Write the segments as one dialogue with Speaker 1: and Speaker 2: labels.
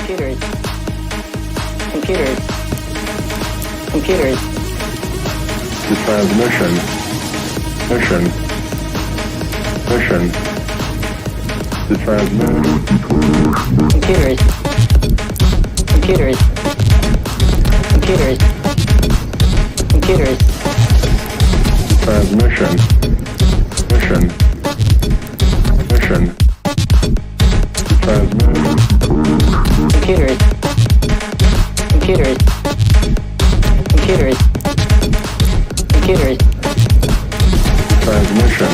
Speaker 1: Computers. Computers. Computers.
Speaker 2: The transmission. Mission. Mission. The transmission.
Speaker 1: Computers. Computers. Computers. Computers.
Speaker 2: Transmission. Mission. Mission. Transmission.
Speaker 1: Computers. Computers. Computers. Computers.
Speaker 2: Transmission.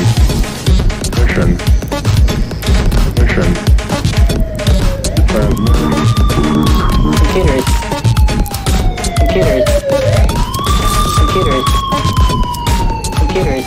Speaker 2: Mission. Mission. Transmission.
Speaker 1: Computers. Computers. Computers. Computers. Computers.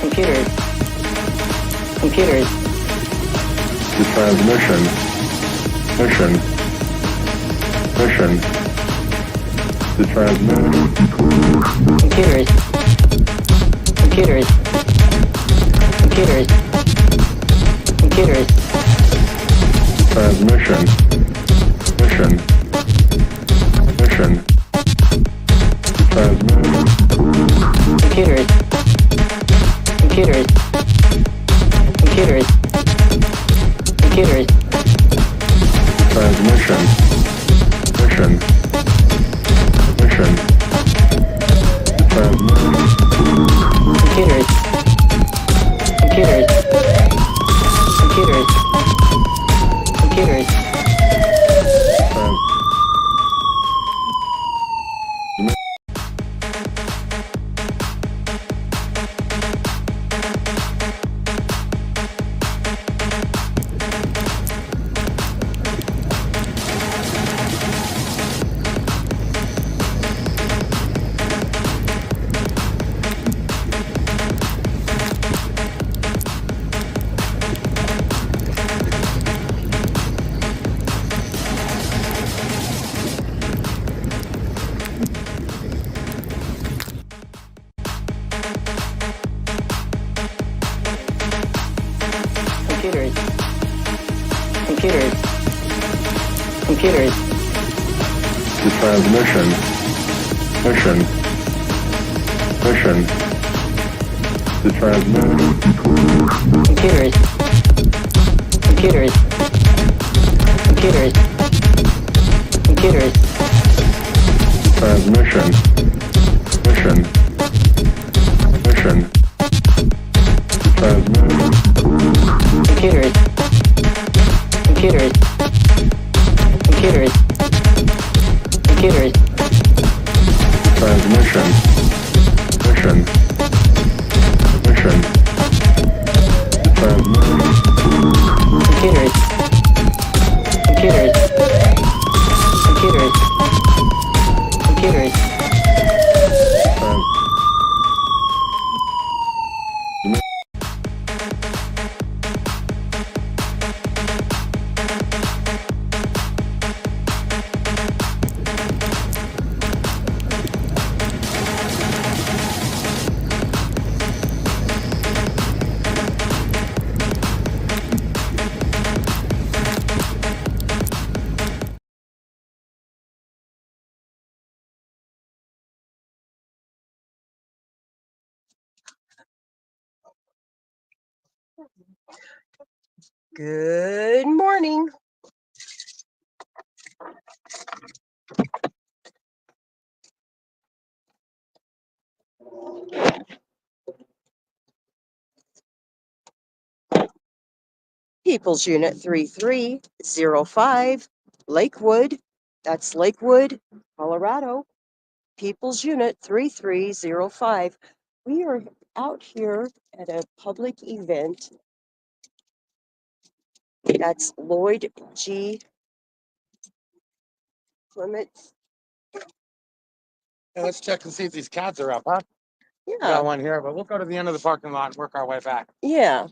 Speaker 1: Computers. Computers.
Speaker 2: The transmission. Mission. Mission. The transmission.
Speaker 1: Computers. Computers. Computers. Computers.
Speaker 2: Transmission. Mission. Mission. Transmission.
Speaker 1: Computers. Computers. Computers. Computers.
Speaker 2: Transmission. Mission. Mission. Transmission.
Speaker 1: Computers. Computers. Computers. Computers. Computers. Computers. Computers.
Speaker 2: The transmission. Mission. Mission. The transmission.
Speaker 1: Computers. Computers. Computers. Computers.
Speaker 2: Transmission. Mission. Mission. Transmission.
Speaker 1: Computers. Computers. Computers. Computers.
Speaker 2: Transmission. Mission. Mission. Transmission.
Speaker 1: Computers. Computers. Computers. Computers.
Speaker 3: Good morning. People's Unit 3305, Lakewood, That's Lakewood, Colorado. People's Unit 3305. We are out here at a public event. That's Lloyd G. Clements.
Speaker 4: Yeah, let's check and see if these cats are up, huh? We got
Speaker 3: Yeah,
Speaker 4: one here, but we'll go to the end of the parking lot and work our way back.
Speaker 3: yeah.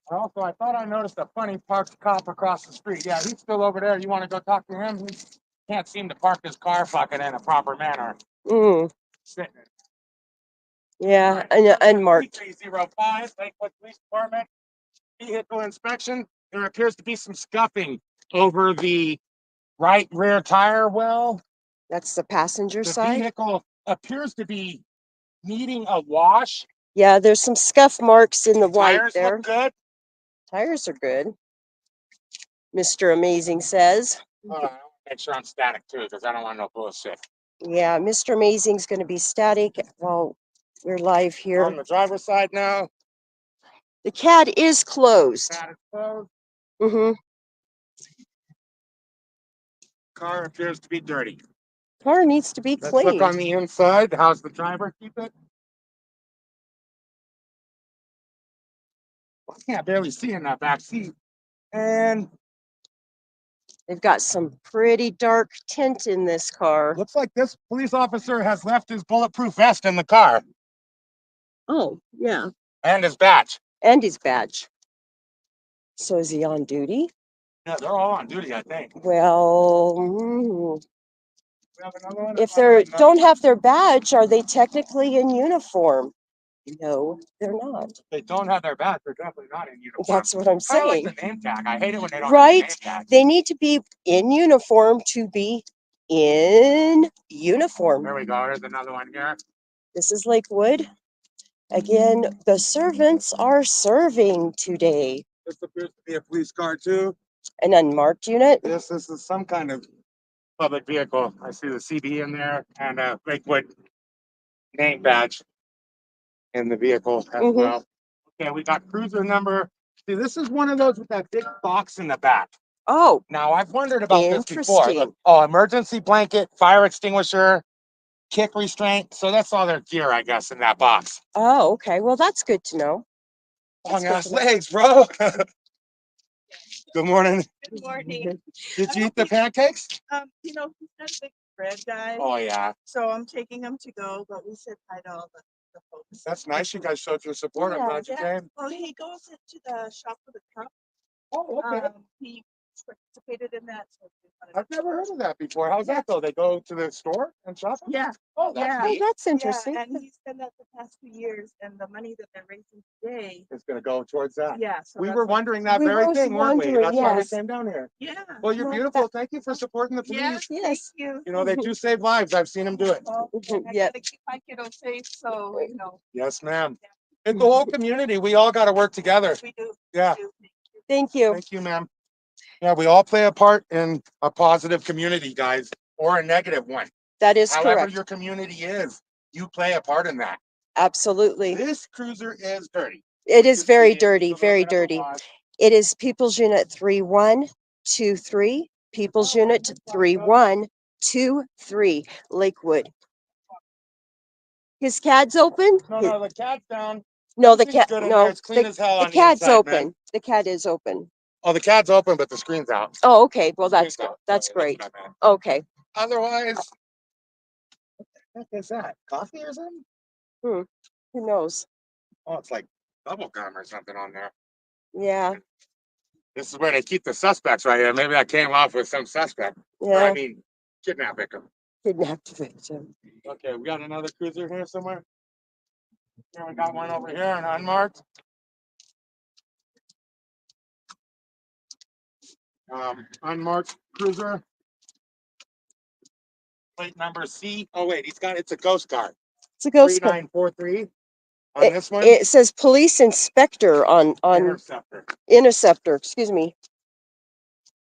Speaker 4: Also, I thought I noticed a funny parked cop across the street. Yeah, he's still over there. You want to go talk to him? He can't seem to park his car fucking in a proper manner.
Speaker 3: Mm,
Speaker 4: Sitting in.
Speaker 3: yeah, and unmarked.
Speaker 4: 3305, Lakewood Police Department. Vehicle inspection. There appears to be some scuffing over the right rear tire well.
Speaker 3: That's the passenger
Speaker 4: The
Speaker 3: side.
Speaker 4: vehicle appears to be needing a wash.
Speaker 3: Yeah, there's some scuff marks in the white
Speaker 4: Tires
Speaker 3: there.
Speaker 4: look good.
Speaker 3: Tires are good, Mr. Amazing says.
Speaker 4: Hold on, I want to make sure I'm static too, because I don't want no bullshit.
Speaker 3: Yeah, Mr. Amazing's going to be static while we're live
Speaker 4: On
Speaker 3: here.
Speaker 4: the driver's side now.
Speaker 3: The CAD is closed.
Speaker 4: That is closed.
Speaker 3: Mm-hmm.
Speaker 4: Car appears to be dirty.
Speaker 3: Car needs to be
Speaker 4: Let's look
Speaker 3: cleaned.
Speaker 4: on the inside. How's the driver keep it? I can't barely see in that back seat. And
Speaker 3: They've got some pretty dark tint in this car.
Speaker 4: looks like this police officer has left his bulletproof vest in the car
Speaker 3: Oh, yeah.
Speaker 4: and his badge.
Speaker 3: And his badge. So is he on duty?
Speaker 4: Yeah, they're all on duty, I think.
Speaker 3: Well,
Speaker 4: We have another one.
Speaker 3: if they don't have their badge, are they technically in uniform? No, they're not.
Speaker 4: They don't have their badge. They're definitely not in uniform.
Speaker 3: That's what I'm
Speaker 4: Kinda like
Speaker 3: saying.
Speaker 4: the name tag. I hate it when they don't
Speaker 3: Right?
Speaker 4: have the name tag.
Speaker 3: They need to be in uniform to be in uniform.
Speaker 4: There we go. There's another one here.
Speaker 3: This is Lakewood. Again, the servants are serving today.
Speaker 4: This appears to be a police car too.
Speaker 3: An unmarked unit.
Speaker 4: Yes, this is some kind of public vehicle. I see the CB in there and a Lakewood name badge in the vehicle as
Speaker 3: Mhm.
Speaker 4: well. Okay, we got cruiser number. See, this is one of those with that big box in the back.
Speaker 3: Oh,
Speaker 4: Now, I've wondered about this before.
Speaker 3: interesting.
Speaker 4: Look, oh, emergency blanket, fire extinguisher, kick restraint. So that's all their gear, I guess, in that box.
Speaker 3: Oh, okay. Well, that's good to know.
Speaker 4: Long
Speaker 3: good
Speaker 4: ass
Speaker 3: to know.
Speaker 4: legs, bro. Good morning.
Speaker 5: Good morning.
Speaker 4: Did you eat the pancakes?
Speaker 5: He's not a big bread guy,
Speaker 4: Oh, yeah.
Speaker 5: so I'm taking him to go, but we said hi to all the folks.
Speaker 4: That's nice. You guys showed your support. I'm glad you came.
Speaker 5: Well, he goes into the shop for the cup.
Speaker 4: Oh, okay.
Speaker 5: He participated in that. So we wanted
Speaker 4: I've never heard of that before. How's that though? They go to the store and shop?
Speaker 5: Yeah.
Speaker 4: Oh, that's
Speaker 5: Yeah.
Speaker 3: Oh,
Speaker 4: neat.
Speaker 3: that's interesting.
Speaker 5: Yeah, and he's done that the past 2 years, and the money that they're raising today.
Speaker 4: It's gonna go towards that.
Speaker 5: Yeah. So
Speaker 4: We
Speaker 5: that's
Speaker 4: were
Speaker 5: what-
Speaker 4: wondering that
Speaker 3: We
Speaker 4: very
Speaker 3: was
Speaker 4: thing, weren't we?
Speaker 3: wondering,
Speaker 4: That's why we
Speaker 3: yes.
Speaker 4: came down here.
Speaker 5: Yeah.
Speaker 4: Well, you're
Speaker 3: Well,
Speaker 4: beautiful. Thank you for supporting the police.
Speaker 5: Yes.
Speaker 3: Yes.
Speaker 5: Thank you.
Speaker 4: You know, they do save lives. I've seen them do it.
Speaker 5: Well, and I
Speaker 3: Yeah.
Speaker 5: gotta keep my kiddo safe, so you know
Speaker 4: Yes, ma'am. In the whole community, we all got to work together.
Speaker 5: we do.
Speaker 4: Yeah.
Speaker 5: We do.
Speaker 3: Thank you.
Speaker 4: Thank you, ma'am. Yeah, we all play a part in a positive community, guys, or a negative one.
Speaker 3: That is
Speaker 4: However
Speaker 3: correct.
Speaker 4: your community is, you play a part in that.
Speaker 3: Absolutely.
Speaker 4: This cruiser is dirty.
Speaker 3: It is
Speaker 4: You
Speaker 3: very
Speaker 4: see it.
Speaker 3: dirty,
Speaker 4: It's a
Speaker 3: very
Speaker 4: little bit of a
Speaker 3: dirty.
Speaker 4: wash.
Speaker 3: It is People's Unit 3123. People's Unit 3123, Lakewood. His CAD's open?
Speaker 4: No, the cat's down.
Speaker 3: No, the
Speaker 4: Everything's
Speaker 3: CAD,
Speaker 4: good in
Speaker 3: no,
Speaker 4: there. It's clean as hell
Speaker 3: the
Speaker 4: on the
Speaker 3: CAD's
Speaker 4: inside,
Speaker 3: open.
Speaker 4: man.
Speaker 3: The CAD is open.
Speaker 4: Oh, the cat's open, but the screen's out.
Speaker 3: Oh, okay. Well, that's
Speaker 4: Screen's
Speaker 3: good.
Speaker 4: out.
Speaker 3: That's
Speaker 4: Sorry,
Speaker 3: great.
Speaker 4: what I meant.
Speaker 3: Okay.
Speaker 4: Otherwise, what the heck is that? Coffee or something?
Speaker 3: Who knows?
Speaker 4: Oh, it's like bubble gum or something on there.
Speaker 3: Yeah.
Speaker 4: This is where they keep the suspects right here. Maybe I came off with some suspect. Or I
Speaker 3: Yeah.
Speaker 4: mean, kidnap victim.
Speaker 3: Kidnapped victim.
Speaker 4: Okay, we got another cruiser here somewhere. Here we got one over here, an unmarked. Unmarked cruiser. Plate number C. Oh wait, it's a ghost car.
Speaker 3: It's a ghost car.
Speaker 4: 3943 on this one.
Speaker 3: It says police inspector on
Speaker 4: Interceptor.
Speaker 3: Interceptor. Excuse me.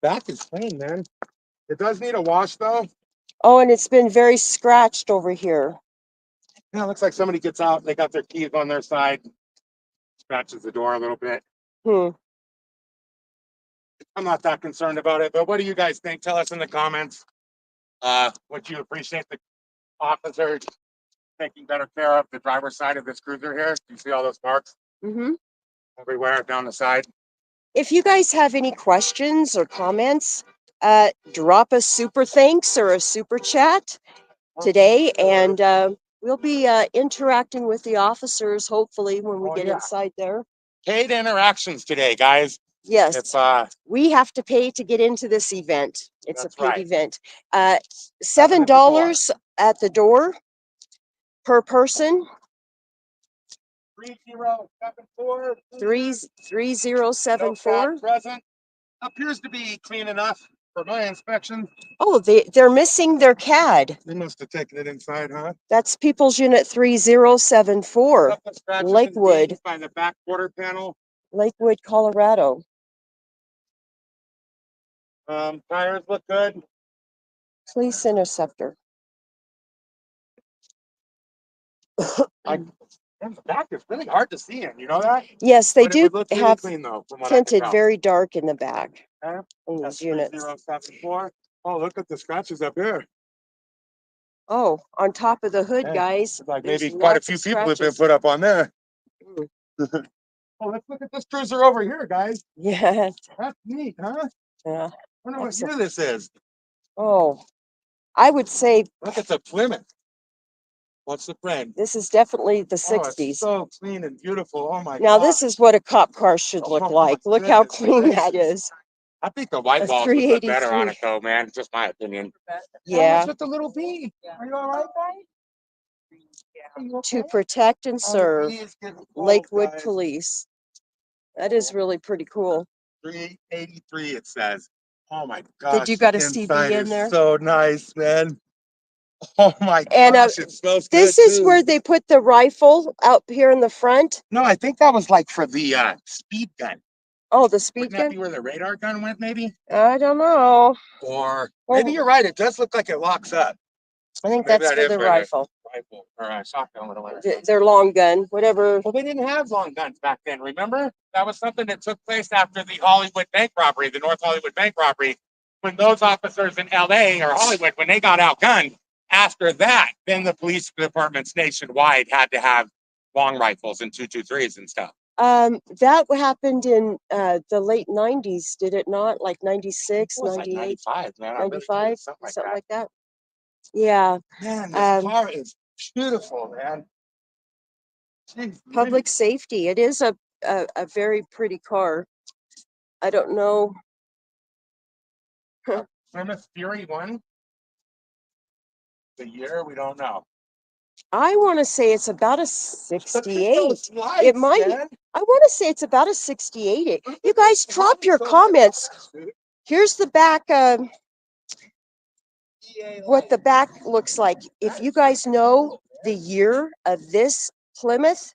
Speaker 4: Back is clean, man. It does need a wash though.
Speaker 3: Oh, and it's been very scratched over here.
Speaker 4: Yeah, it looks like somebody gets out. They got their keys on their side. Scratches the door a little bit.
Speaker 3: Hmm.
Speaker 4: I'm not that concerned about it. But what do you guys think? Tell us in the comments. Would you appreciate the officers taking better care of the driver's side of this cruiser here? Do you see all those marks
Speaker 3: Mm-hmm.
Speaker 4: everywhere down the side?
Speaker 3: If you guys have any questions or comments, drop a super thanks or a super chat today, and we'll be interacting with the officers hopefully when we get inside there.
Speaker 4: Paid interactions today, guys.
Speaker 3: Yes,
Speaker 4: It's
Speaker 3: we have to pay to get into this event. It's
Speaker 4: That's
Speaker 3: a paid
Speaker 4: right.
Speaker 3: $7
Speaker 4: at the door.
Speaker 3: at the door per person.
Speaker 4: 3074.
Speaker 3: 3074.
Speaker 4: Present. Appears to be clean enough for my inspection.
Speaker 3: Oh, they're missing their CAD.
Speaker 4: They must have taken it inside, huh?
Speaker 3: That's People's Unit 3074,
Speaker 4: Couple scratches and
Speaker 3: Lakewood.
Speaker 4: dings by the back quarter panel.
Speaker 3: Lakewood, Colorado.
Speaker 4: Tires look good.
Speaker 3: Police interceptor.
Speaker 4: In the back, it's really hard to see in. You know that?
Speaker 3: Yes, they
Speaker 4: But it
Speaker 3: do
Speaker 4: would look really
Speaker 3: have
Speaker 4: clean though, from what I can
Speaker 3: tinted
Speaker 4: tell.
Speaker 3: very dark in the back
Speaker 4: Okay.
Speaker 3: in
Speaker 4: That's
Speaker 3: these units.
Speaker 4: 3074. Oh, look at the scratches up here.
Speaker 3: Oh, on top of the hood,
Speaker 4: Yeah,
Speaker 3: guys.
Speaker 4: Like
Speaker 3: there's
Speaker 4: maybe quite a
Speaker 3: lots
Speaker 4: few
Speaker 3: of
Speaker 4: people have been
Speaker 3: scratches.
Speaker 4: put up on there.
Speaker 3: Mm.
Speaker 4: Oh, let's look at this cruiser over here, guys.
Speaker 3: Yeah.
Speaker 4: That's neat, huh?
Speaker 3: Yeah.
Speaker 4: Wonder what
Speaker 3: Excellent.
Speaker 4: year this is.
Speaker 3: Oh, I would say
Speaker 4: Look, it's a Plymouth. What's the frame?
Speaker 3: this is definitely the
Speaker 4: Oh, it's
Speaker 3: 60s.
Speaker 4: so clean and beautiful. Oh my
Speaker 3: Now,
Speaker 4: God.
Speaker 3: this is what a cop car should
Speaker 4: Oh,
Speaker 3: look
Speaker 4: my
Speaker 3: like. Look how
Speaker 4: goodness
Speaker 3: clean that
Speaker 4: gracious.
Speaker 3: is.
Speaker 4: I think the white
Speaker 3: A
Speaker 4: walls would look better on
Speaker 3: 383.
Speaker 4: it though, man. Just my opinion. Oh,
Speaker 3: Yeah.
Speaker 4: what's with the little bee? Are you all right, guys? Are you
Speaker 3: To
Speaker 4: okay?
Speaker 3: protect and
Speaker 4: Oh, the
Speaker 3: serve
Speaker 4: bee is getting cold,
Speaker 3: Lakewood
Speaker 4: guys.
Speaker 3: Police. That is really pretty cool.
Speaker 4: 383 it says. Oh my gosh.
Speaker 3: Did you got a
Speaker 4: the
Speaker 3: CB
Speaker 4: inside
Speaker 3: in
Speaker 4: is
Speaker 3: there?
Speaker 4: So nice, man. Oh my
Speaker 3: And
Speaker 4: gosh, it smells
Speaker 3: this
Speaker 4: good
Speaker 3: is
Speaker 4: too.
Speaker 3: where they put the rifle out here in the front.
Speaker 4: No, I think that was like for the speed gun.
Speaker 3: Oh, the speed
Speaker 4: Wouldn't that
Speaker 3: gun?
Speaker 4: be where the radar gun went, maybe?
Speaker 3: I don't know.
Speaker 4: Or
Speaker 3: Well,
Speaker 4: maybe you're right. It does look like it locks up.
Speaker 3: I think
Speaker 4: Maybe
Speaker 3: that's
Speaker 4: that
Speaker 3: for
Speaker 4: is
Speaker 3: the
Speaker 4: for
Speaker 3: rifle.
Speaker 4: Rifle or shotgun, whatever.
Speaker 3: Their long gun, whatever.
Speaker 4: Well, they didn't have long guns back then. Remember? That was something that took place after the Hollywood bank robbery, the North Hollywood bank robbery. When those officers in LA or Hollywood, when they got outgunned, after that, then the police departments nationwide had to have long rifles and 223s and stuff.
Speaker 3: That happened in the late 90s, did it not? Like 96,
Speaker 4: It was
Speaker 3: 98,
Speaker 4: like 95, man. I really
Speaker 3: 95,
Speaker 4: did, something like that.
Speaker 3: Yeah.
Speaker 4: Man, this car is beautiful, man. Jeez,
Speaker 3: Public safety. It is a very pretty car. I don't know.
Speaker 4: Plymouth Fury 1? The year, we don't know.
Speaker 3: I want to say it's about a 68.
Speaker 4: Lights,
Speaker 3: It might.
Speaker 4: man.
Speaker 3: I want to say it's about a 68. You guys drop your comments. Here's the back, what the back looks like. If you guys know the year of this Plymouth,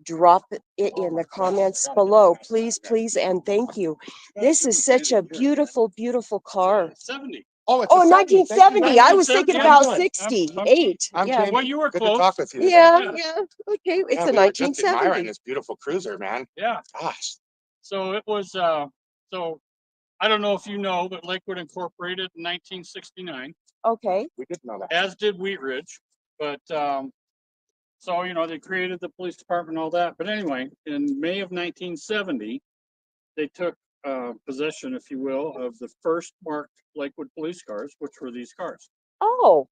Speaker 3: drop it in the comments below, please, please, and thank you. This is such a beautiful, beautiful car.
Speaker 4: 70. Oh, it's
Speaker 3: Oh,
Speaker 4: a 70.
Speaker 3: 1970. I was thinking
Speaker 4: 1970.
Speaker 3: about
Speaker 4: I'm good.
Speaker 3: 68.
Speaker 4: I'm
Speaker 3: Yeah.
Speaker 4: Jamie. Well, you were
Speaker 6: Good to
Speaker 4: close.
Speaker 6: talk with you.
Speaker 3: Yeah, yeah. Okay, it's a
Speaker 4: we were just admiring
Speaker 3: 1970.
Speaker 4: this beautiful cruiser, man.
Speaker 6: Yeah.
Speaker 4: Gosh.
Speaker 6: So it was, so I don't know if you know, but Lakewood incorporated in 1969,
Speaker 3: Okay.
Speaker 4: We did know that.
Speaker 6: as did Wheat Ridge. But, so, you know, they created the police department and all that. But anyway, in May of 1970, they took possession, if you will, of the first marked Lakewood police cars, which were these cars.
Speaker 3: Oh,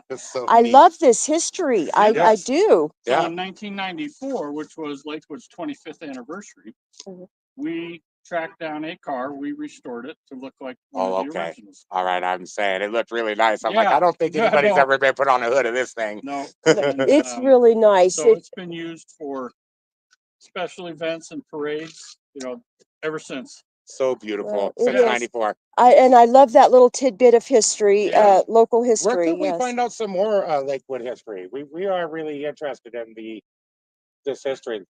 Speaker 4: That's so
Speaker 3: I
Speaker 4: neat.
Speaker 3: love this history. I
Speaker 4: Yes.
Speaker 3: do.
Speaker 6: So
Speaker 4: Yeah.
Speaker 6: in 1994, which was Lakewood's 25th anniversary,
Speaker 3: Mhm.
Speaker 6: we tracked down a car. We restored it to look like one
Speaker 4: Oh,
Speaker 6: of the
Speaker 4: okay.
Speaker 6: originals.
Speaker 4: All right, I'm saying it looked really nice. I'm like,
Speaker 6: Yeah.
Speaker 4: I don't think
Speaker 6: Yeah,
Speaker 4: anybody's
Speaker 6: no.
Speaker 4: ever been put on the hood of this thing.
Speaker 6: No.
Speaker 3: It's really nice.
Speaker 6: So it's been used for special events and parades, you know, ever since.
Speaker 4: So beautiful.
Speaker 3: Well, it
Speaker 4: Since
Speaker 3: is.
Speaker 4: 94.
Speaker 3: I love that little tidbit of history,
Speaker 6: Yeah.
Speaker 3: local
Speaker 4: Where
Speaker 3: history.
Speaker 4: can we
Speaker 3: Yes.
Speaker 4: find out some more Lakewood history? We are really interested in this history.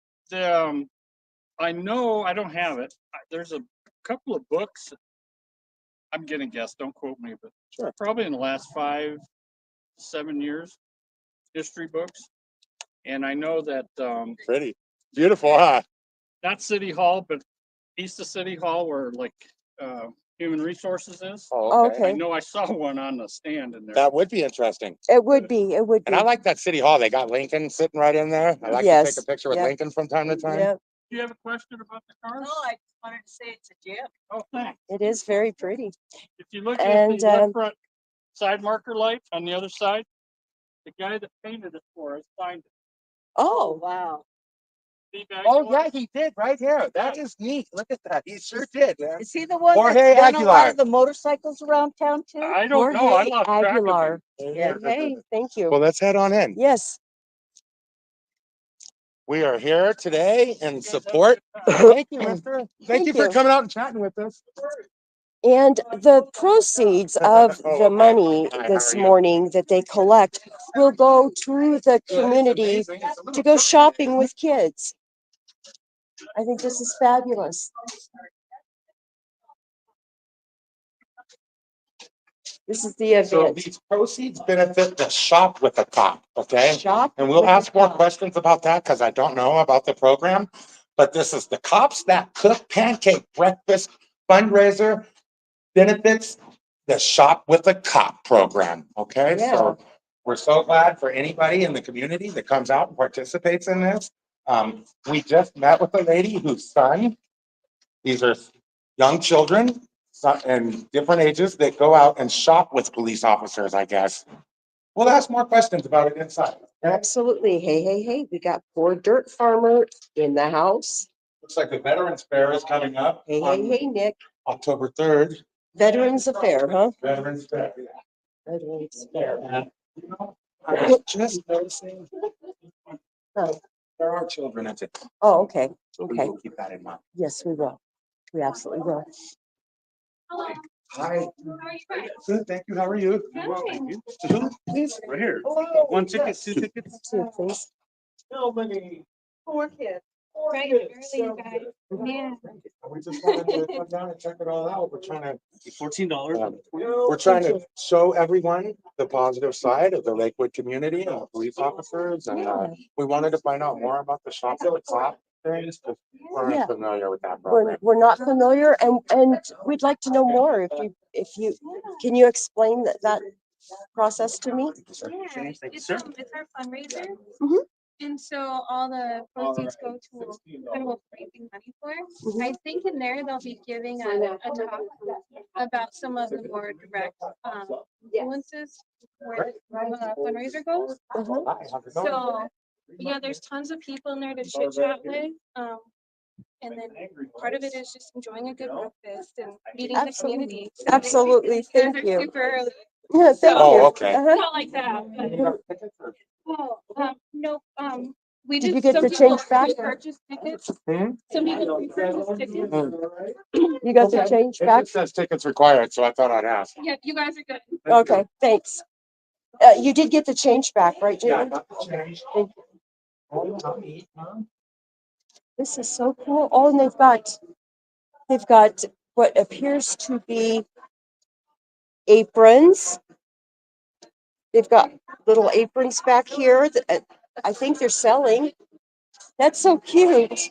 Speaker 6: I know I don't have it. There's a couple of books. I'm gonna guess, don't quote me, but
Speaker 4: Sure.
Speaker 6: probably in the last 5-7 years, history books. And I know that
Speaker 4: Pretty beautiful, huh?
Speaker 6: not City Hall, but east of City Hall, where like human resources is.
Speaker 4: Oh, okay.
Speaker 3: Okay.
Speaker 6: I know I saw one on the stand in there.
Speaker 4: That would be interesting.
Speaker 3: It would be, it would be.
Speaker 4: And I like that city hall. They got Lincoln sitting right in there. I like to
Speaker 3: Yes,
Speaker 4: take a picture with
Speaker 3: yep.
Speaker 4: Lincoln from time to time.
Speaker 3: Yep,
Speaker 6: Do you have a question about the cars?
Speaker 5: No, I just wanted to say it's a gym.
Speaker 6: Oh, thanks.
Speaker 3: it is very pretty.
Speaker 6: If you look at
Speaker 3: And,
Speaker 6: the left front side marker light on the other side, the guy that painted it for us signed it.
Speaker 3: Oh,
Speaker 5: Wow.
Speaker 6: See back
Speaker 4: Oh,
Speaker 6: there?
Speaker 4: yeah, he did right here. That is neat. Look at that. He sure did, man.
Speaker 5: Is he the one
Speaker 4: Jorge
Speaker 5: that's done a lot
Speaker 4: Aguilar.
Speaker 5: of the motorcycles around town too?
Speaker 6: I don't know. I
Speaker 3: Jorge
Speaker 6: lost track of
Speaker 3: Aguilar.
Speaker 6: it.
Speaker 3: Yeah, hey, thank you.
Speaker 4: Well, let's head on in.
Speaker 3: Yes.
Speaker 4: We are here today in support.
Speaker 3: And
Speaker 4: Thank you, mister. Thank
Speaker 3: Thank
Speaker 4: you for
Speaker 3: you.
Speaker 4: coming out and chatting with us.
Speaker 3: the proceeds of the money this morning that they collect will go to the community to go shopping with kids. I think this is fabulous. This is the
Speaker 4: So
Speaker 3: event.
Speaker 4: these proceeds benefit the shop with a cop, okay?
Speaker 3: Shop
Speaker 4: And we'll
Speaker 3: with a
Speaker 4: ask more
Speaker 3: cop.
Speaker 4: questions about that because I don't know about the program. But this is the Cops That Cook Pancake Breakfast fundraiser benefits the Shop with a Cop program, okay?
Speaker 3: Yeah.
Speaker 4: So we're so glad for anybody in the community that comes out and participates in this. We just met with a lady whose son, these are young children and different ages that go out and shop with police officers, I guess. We'll ask more questions about it inside. Okay?
Speaker 3: Absolutely. Hey, hey, hey, we got poor dirt farmer in the house.
Speaker 4: Looks like the Veterans Fair is coming up
Speaker 3: Hey, hey,
Speaker 4: on
Speaker 3: hey, Nick.
Speaker 4: October 3rd.
Speaker 3: Veterans Affair, huh?
Speaker 4: Veterans Fair, yeah.
Speaker 3: Veterans Affair.
Speaker 4: And, you know, I was just noticing
Speaker 3: Huh.
Speaker 4: there are children at it.
Speaker 3: Oh, okay.
Speaker 4: We
Speaker 3: Okay.
Speaker 4: will keep that in mind.
Speaker 3: Yes, we will. We absolutely will.
Speaker 4: Hi. Good, thank you. How are you?
Speaker 6: Thank you.
Speaker 4: To who, please?
Speaker 6: Right here.
Speaker 4: Hello.
Speaker 6: One ticket, two tickets.
Speaker 3: Two, please.
Speaker 4: How many?
Speaker 5: 4 kids.
Speaker 7: Right, early, you guys. Yeah.
Speaker 4: We just wanted to come down and check it all out. We're trying to
Speaker 6: $14.
Speaker 4: we're trying to show everyone the positive side of the Lakewood community and the police officers. And we wanted to find out more about the Shop with the Cop things, because we're
Speaker 3: Yeah.
Speaker 4: unfamiliar with that program.
Speaker 3: We're not familiar and we'd like to know more. If you, can you explain that process to me?
Speaker 7: Yeah, it's our fundraiser.
Speaker 3: Mhm.
Speaker 7: And so all the proceeds go to kind of what we're raising money for. I think in there they'll be giving a talk about some of the more direct influences where fundraiser goes.
Speaker 3: Uh-huh.
Speaker 4: Hi, how's it going?
Speaker 7: So yeah, there's tons of people in there to chit chat with. And then part of it is just enjoying a good breakfast and meeting the
Speaker 3: Absolutely.
Speaker 7: community.
Speaker 3: Absolutely.
Speaker 7: You guys
Speaker 3: Thank
Speaker 7: are
Speaker 3: you.
Speaker 7: super early.
Speaker 3: Yeah, thank
Speaker 4: Oh,
Speaker 3: you.
Speaker 4: okay.
Speaker 3: Uh-huh.
Speaker 7: Not like that. But, no, we
Speaker 3: Did
Speaker 7: just.
Speaker 3: you get
Speaker 7: some
Speaker 3: the
Speaker 7: people
Speaker 3: change back?
Speaker 7: Purchase tickets.
Speaker 4: Hmm?
Speaker 7: Some people purchase tickets.
Speaker 3: You got the change
Speaker 4: It
Speaker 3: back?
Speaker 4: just says tickets required, so I thought I'd ask.
Speaker 7: Yeah, you guys are good.
Speaker 3: Okay, thanks. You did get the change back, right,
Speaker 4: Yeah, I
Speaker 3: Jalen?
Speaker 4: got the change.
Speaker 3: Thank you.
Speaker 4: Oh, how neat, huh?
Speaker 3: This is so cool. Oh, and they've got what appears to be aprons. They've got little aprons back here that I think they're selling. That's so cute.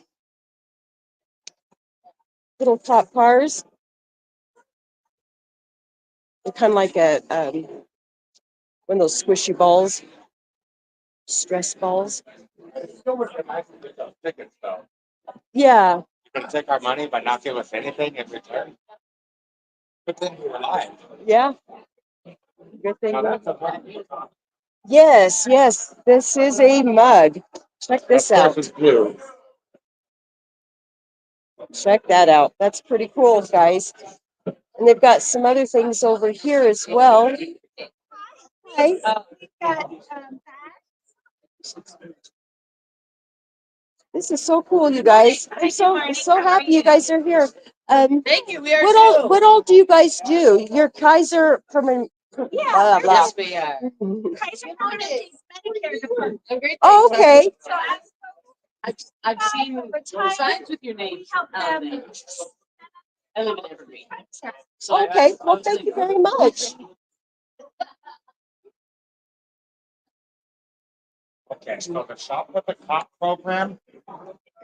Speaker 3: Little top cars. They're kind of like one of those squishy balls, stress balls.
Speaker 4: It's still would be nice to get those tickets, though.
Speaker 3: Yeah,
Speaker 4: You're gonna take our money but not give us anything in return. But then we're alive.
Speaker 3: yeah. Good thing.
Speaker 4: Now that's a mug.
Speaker 3: Yes, yes. This is a mug. Check this
Speaker 4: Of
Speaker 3: out.
Speaker 4: course it's blue.
Speaker 3: Check that out. That's pretty cool, guys. And they've got some other things over here as well. Hi. This is so cool, you guys. I'm so happy you guys are here.
Speaker 5: Thank you. We are
Speaker 3: What all do you guys do? You're Kaiser from an blah, blah.
Speaker 5: Yes, we are.
Speaker 3: Oh, okay.
Speaker 5: I've seen signs with your name. I live in Evergreen.
Speaker 3: Okay. Well, thank you very much.
Speaker 4: Okay, so the Shop with the Cop program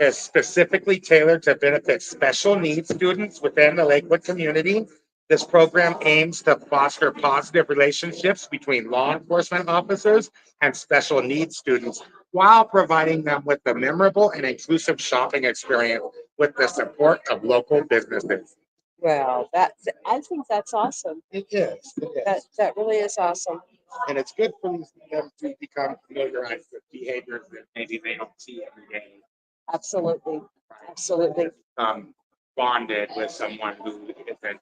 Speaker 4: is specifically tailored to benefit special needs students within the Lakewood community. This program aims to foster positive relationships between law enforcement officers and special needs students while providing them with a memorable and inclusive shopping experience with the support of local businesses.
Speaker 3: Well, I think that's awesome.
Speaker 4: It is.
Speaker 3: That really is awesome.
Speaker 4: And it's good for them to become familiarized with behaviors that maybe they don't see every day.
Speaker 3: Absolutely. Absolutely.
Speaker 4: Bonded with someone who isn't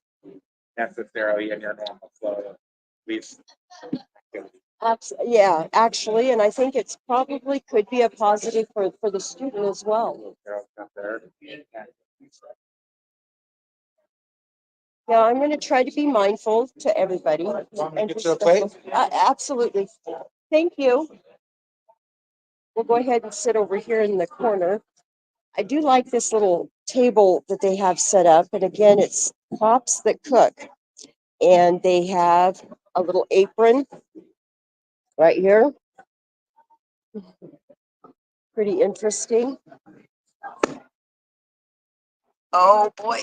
Speaker 4: necessarily in your normal flow of police activity.
Speaker 3: Yeah, actually, and I think it's probably could be a positive for the student as well.
Speaker 4: Girls out there.
Speaker 3: Yeah, I'm going to try to be mindful to everybody.
Speaker 4: Want me to
Speaker 3: and
Speaker 4: get you a plate?
Speaker 3: Absolutely. Thank you. We'll go ahead and sit over here in the corner. I do like this little table that they have set up. And again, it's Pops That Cook. And they have a little apron right here. Pretty interesting. Oh boy.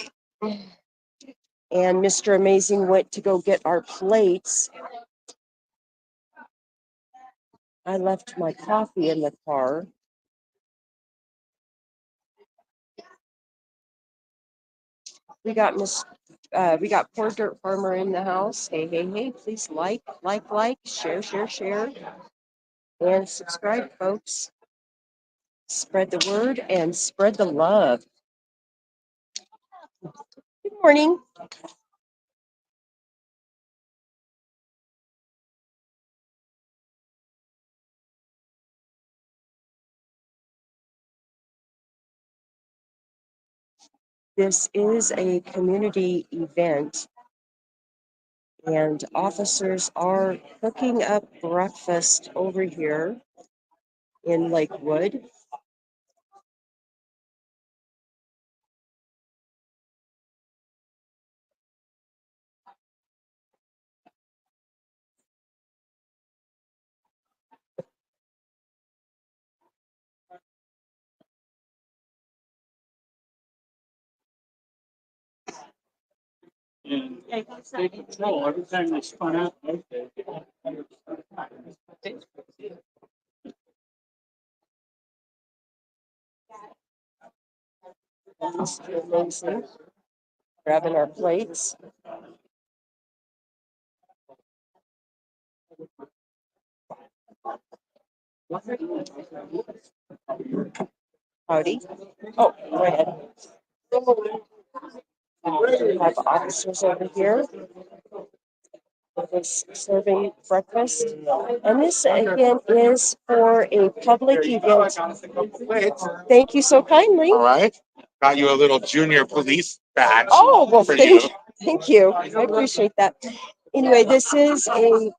Speaker 3: And Mr. Amazing went to go get our plates. I left my coffee in the car. We got we got Poor Dirt Farmer in the house. Hey, hey, hey, please like, share, and subscribe, folks. Spread the word and spread the love. Good morning. This is a community event, and officers are cooking up breakfast over here in Lakewood.
Speaker 6: And they control every time they spun out.
Speaker 3: Mr. Amazing, grabbing our plates. Howdy. Oh, go ahead. We have officers over here serving breakfast. And this again is for a public event. Thank you so kindly.
Speaker 4: All right. Got you a little junior police badge.
Speaker 3: Oh, well,
Speaker 4: for you.
Speaker 3: thank you. I appreciate that. Anyway, this is a.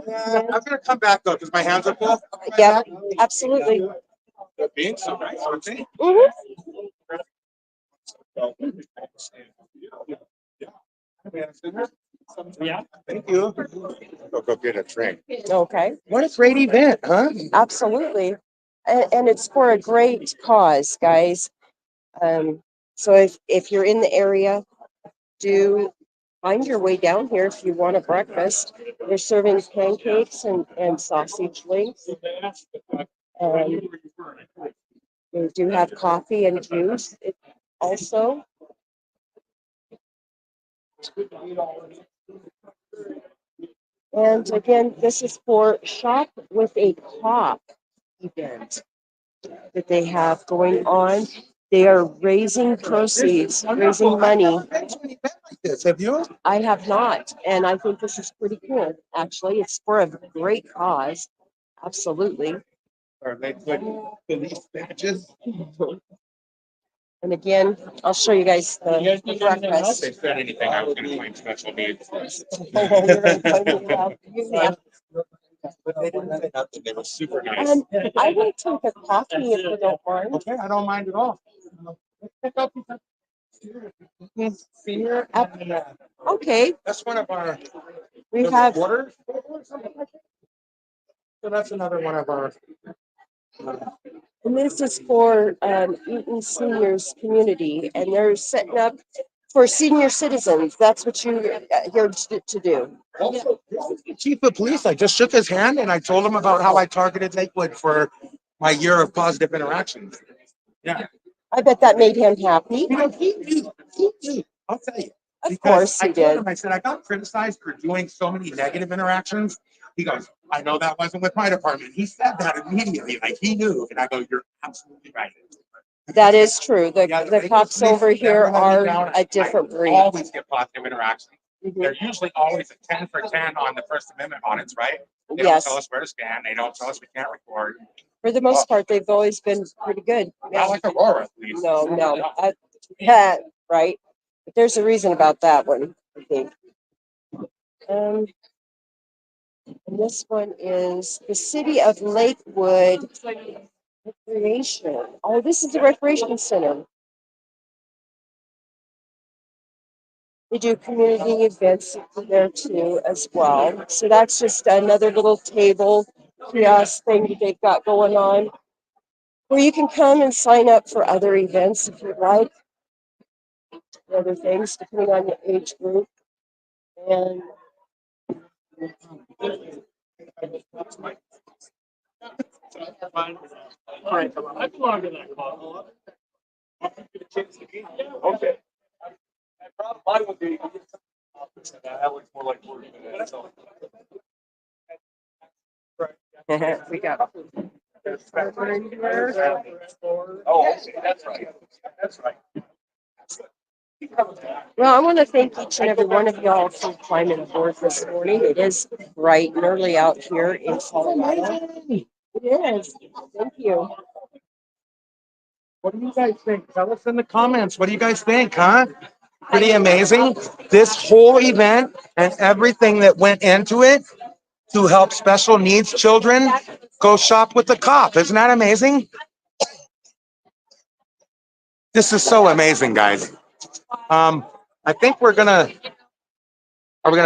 Speaker 4: I'm gonna come back though because my hands are full.
Speaker 3: Yeah, absolutely.
Speaker 4: They're being so nice, aren't they?
Speaker 3: Mhm.
Speaker 6: Yeah.
Speaker 4: Thank you. Go get a drink.
Speaker 3: Okay,
Speaker 4: What a great event, huh?
Speaker 3: absolutely. And it's for a great cause, guys. So if you're in the area, do find your way down here if you want a breakfast. They're serving pancakes and sausage links. And they do have coffee and juice also. And again, this is for Shop with a Cop event that they have going on. They are raising proceeds, raising money.
Speaker 4: This have you?
Speaker 3: I have not, and I think this is pretty cool, actually. It's for a great cause. Absolutely.
Speaker 4: Or they put police badges?
Speaker 3: And again, I'll show you guys
Speaker 6: You guys
Speaker 3: the
Speaker 6: need anything else?
Speaker 3: breakfast.
Speaker 4: If they said anything, I was gonna claim special needs.
Speaker 3: Oh, you're gonna find me out. Yeah.
Speaker 4: But they didn't say nothing. They were super nice.
Speaker 3: I will take a coffee if you don't mind.
Speaker 4: Okay, I don't mind at all. Senior.
Speaker 3: Okay,
Speaker 4: That's one of our.
Speaker 3: we have,
Speaker 4: Quarters. So that's another one of our
Speaker 3: And this is for Eaton Seniors Community, and they're setting up for senior citizens. That's what you're here to do.
Speaker 4: The chief of police, I just shook his hand and I told him about how I targeted Lakewood for my year of positive interactions. Yeah.
Speaker 3: I bet that made him happy.
Speaker 4: You know, he knew. He knew. I'll tell you.
Speaker 3: Of
Speaker 4: Because
Speaker 3: course
Speaker 4: I
Speaker 3: he
Speaker 4: told
Speaker 3: did.
Speaker 4: him, I said, I got criticized for doing so many negative interactions. He goes, I know that wasn't with my department. He said that immediately, like he knew. And I go, you're absolutely right.
Speaker 3: That is true. The
Speaker 4: Lakewood
Speaker 3: cops
Speaker 4: police
Speaker 3: over here
Speaker 4: never let me
Speaker 3: are
Speaker 4: down.
Speaker 3: a different
Speaker 4: I
Speaker 3: breed.
Speaker 4: always get positive interactions.
Speaker 3: Mhm.
Speaker 4: They're usually always a 10 for 10 on the First Amendment audits, right? They don't
Speaker 3: Yes,
Speaker 4: tell us where to stand. They don't tell us we can't record.
Speaker 3: for the most part, they've always been pretty good.
Speaker 4: Not like Aurora, at least.
Speaker 3: No. Yeah, right. But there's a reason about that one, I think. And this one is the City of Lakewood Recreation. Oh, this is the recreation center. They do community events there too as well. So that's just another little table kiosk thing that they've got going on, where you can come and sign up for other events if you'd like, other things depending on your age group. And
Speaker 6: I belong to that club.
Speaker 4: Okay.
Speaker 8: Mine would be. That looks more like work than that, so.
Speaker 3: we got
Speaker 8: Oh, okay, that's right. That's right.
Speaker 3: well, I want to thank each and every one of y'all for climbing aboard this morning. It is bright and early out here in Colorado. It is. Thank you.
Speaker 4: What do you guys think? Tell us in the comments. What do you guys think, huh? Pretty amazing. This whole event and everything that went into it to help special needs children go shop with the cop. Isn't that amazing? This is so amazing, guys. I think are we gonna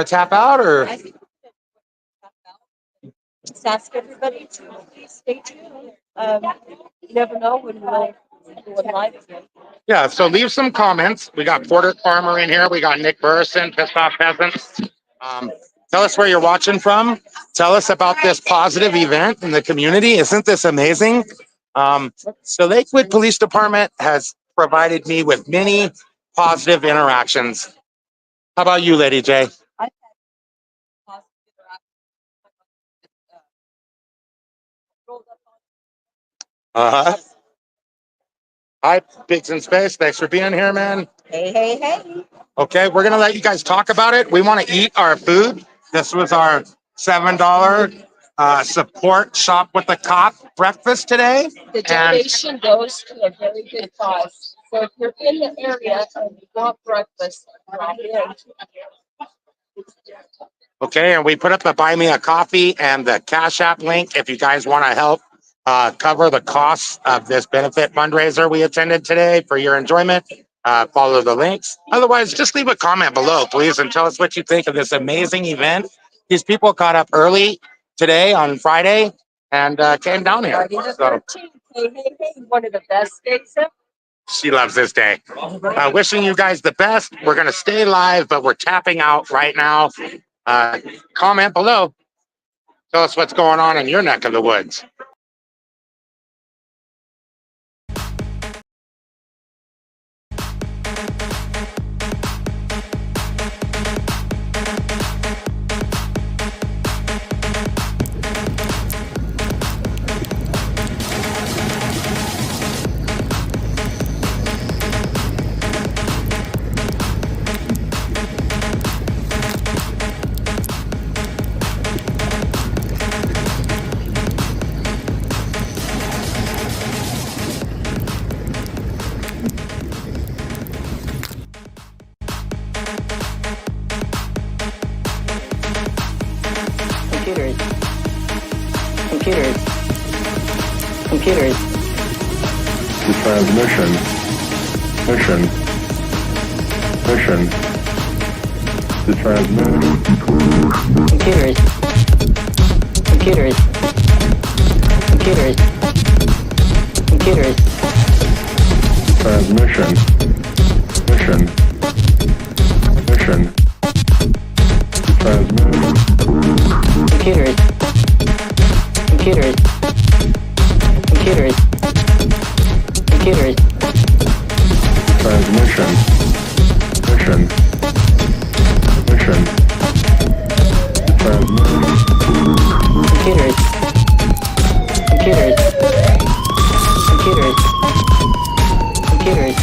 Speaker 4: tap out or?
Speaker 3: Just ask everybody to please stay tuned. You never know when we'll go live again.
Speaker 4: Yeah, so leave some comments. We got Porter Farmer in here. We got Nick Burson, Pissed Off Peasants. Tell us where you're watching from. Tell us about this positive event in the community. Isn't this amazing? So Lakewood Police Department has provided me with many positive interactions. How about you, Lady J?
Speaker 3: I've had positive interactions.
Speaker 4: Uh-huh. Hi, Pigs in Space. Thanks for being here, man.
Speaker 3: Hey.
Speaker 4: Okay, we're gonna let you guys talk about it. We want to eat our food. This was our $7 support shop with the cop breakfast today.
Speaker 3: The donation goes to a very good cause. So if you're in the area and you want breakfast, drop in.
Speaker 4: Okay, and we put up the Buy Me a Coffee and the Cash App link if you guys want to help cover the costs of this benefit fundraiser we attended today for your enjoyment. Follow the links. Otherwise, just leave a comment below, please, and tell us what you think of this amazing event. These people got up early today on Friday and came down here.
Speaker 3: Friday the 13th. Hey, one of the best days ever.
Speaker 4: She loves this day. Wishing you guys the best. We're going to stay live, but we're tapping out right now. Comment below. Tell us what's going on in your neck of the woods.
Speaker 1: Computers. Computers. Computers.
Speaker 2: The transmission. Mission. The transmission.
Speaker 1: Computers. Computers. Computers.
Speaker 2: Transmission. Mission. Mission. Transmission.
Speaker 1: Computers. Computers. Computers. Computers.
Speaker 2: Transmission. Mission. Mission. Transmission.
Speaker 1: Computers. Computers. Computers. Computers.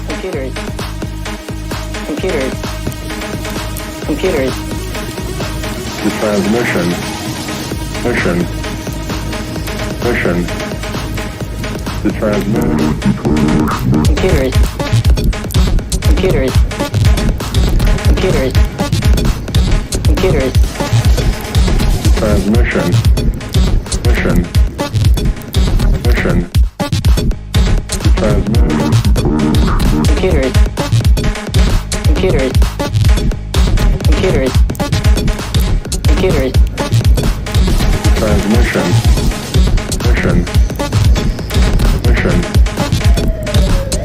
Speaker 1: Computers. Computers. Computers.
Speaker 2: The transmission. Mission. Mission. The transmission.
Speaker 1: Computers. Computers. Computers. Computers.
Speaker 2: Transmission. Mission. Mission. Transmission.
Speaker 1: Computers. Computers. Computers. Computers.
Speaker 2: Transmission. Mission. Mission.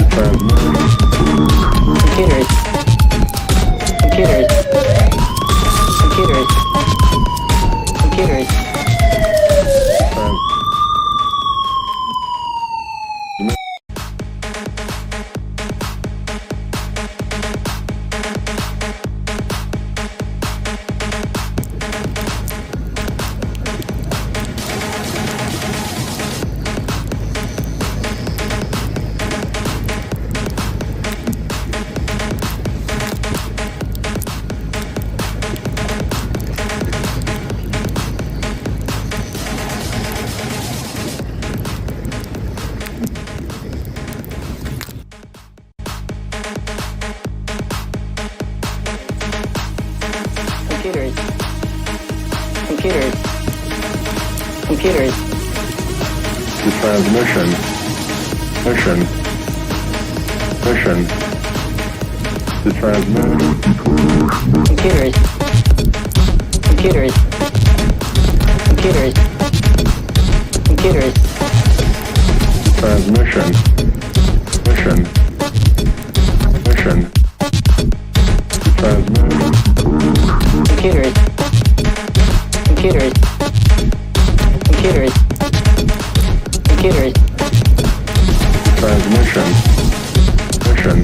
Speaker 2: Transmission.
Speaker 1: Computers. Computers. Computers. Computers. Computers. Computers. Computers.
Speaker 2: The transmission. Mission. Mission. The transmission.
Speaker 1: Computers. Computers. Computers. Computers.
Speaker 2: Transmission. Mission. Mission. Transmission.
Speaker 1: Computers. Computers. Computers. Computers.
Speaker 2: Transmission. Mission.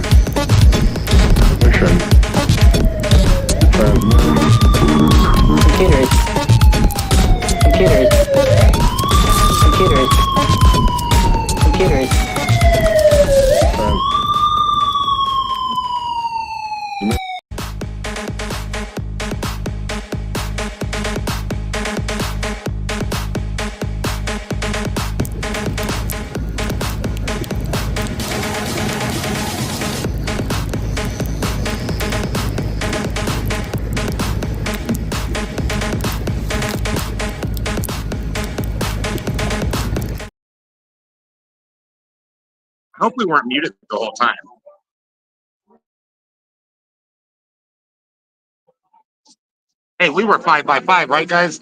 Speaker 2: Mission. Transmission.
Speaker 1: Computers. Computers. Computers. Computers.
Speaker 4: I hope we weren't muted the whole time. Hey, we were 5 by 5, right, guys?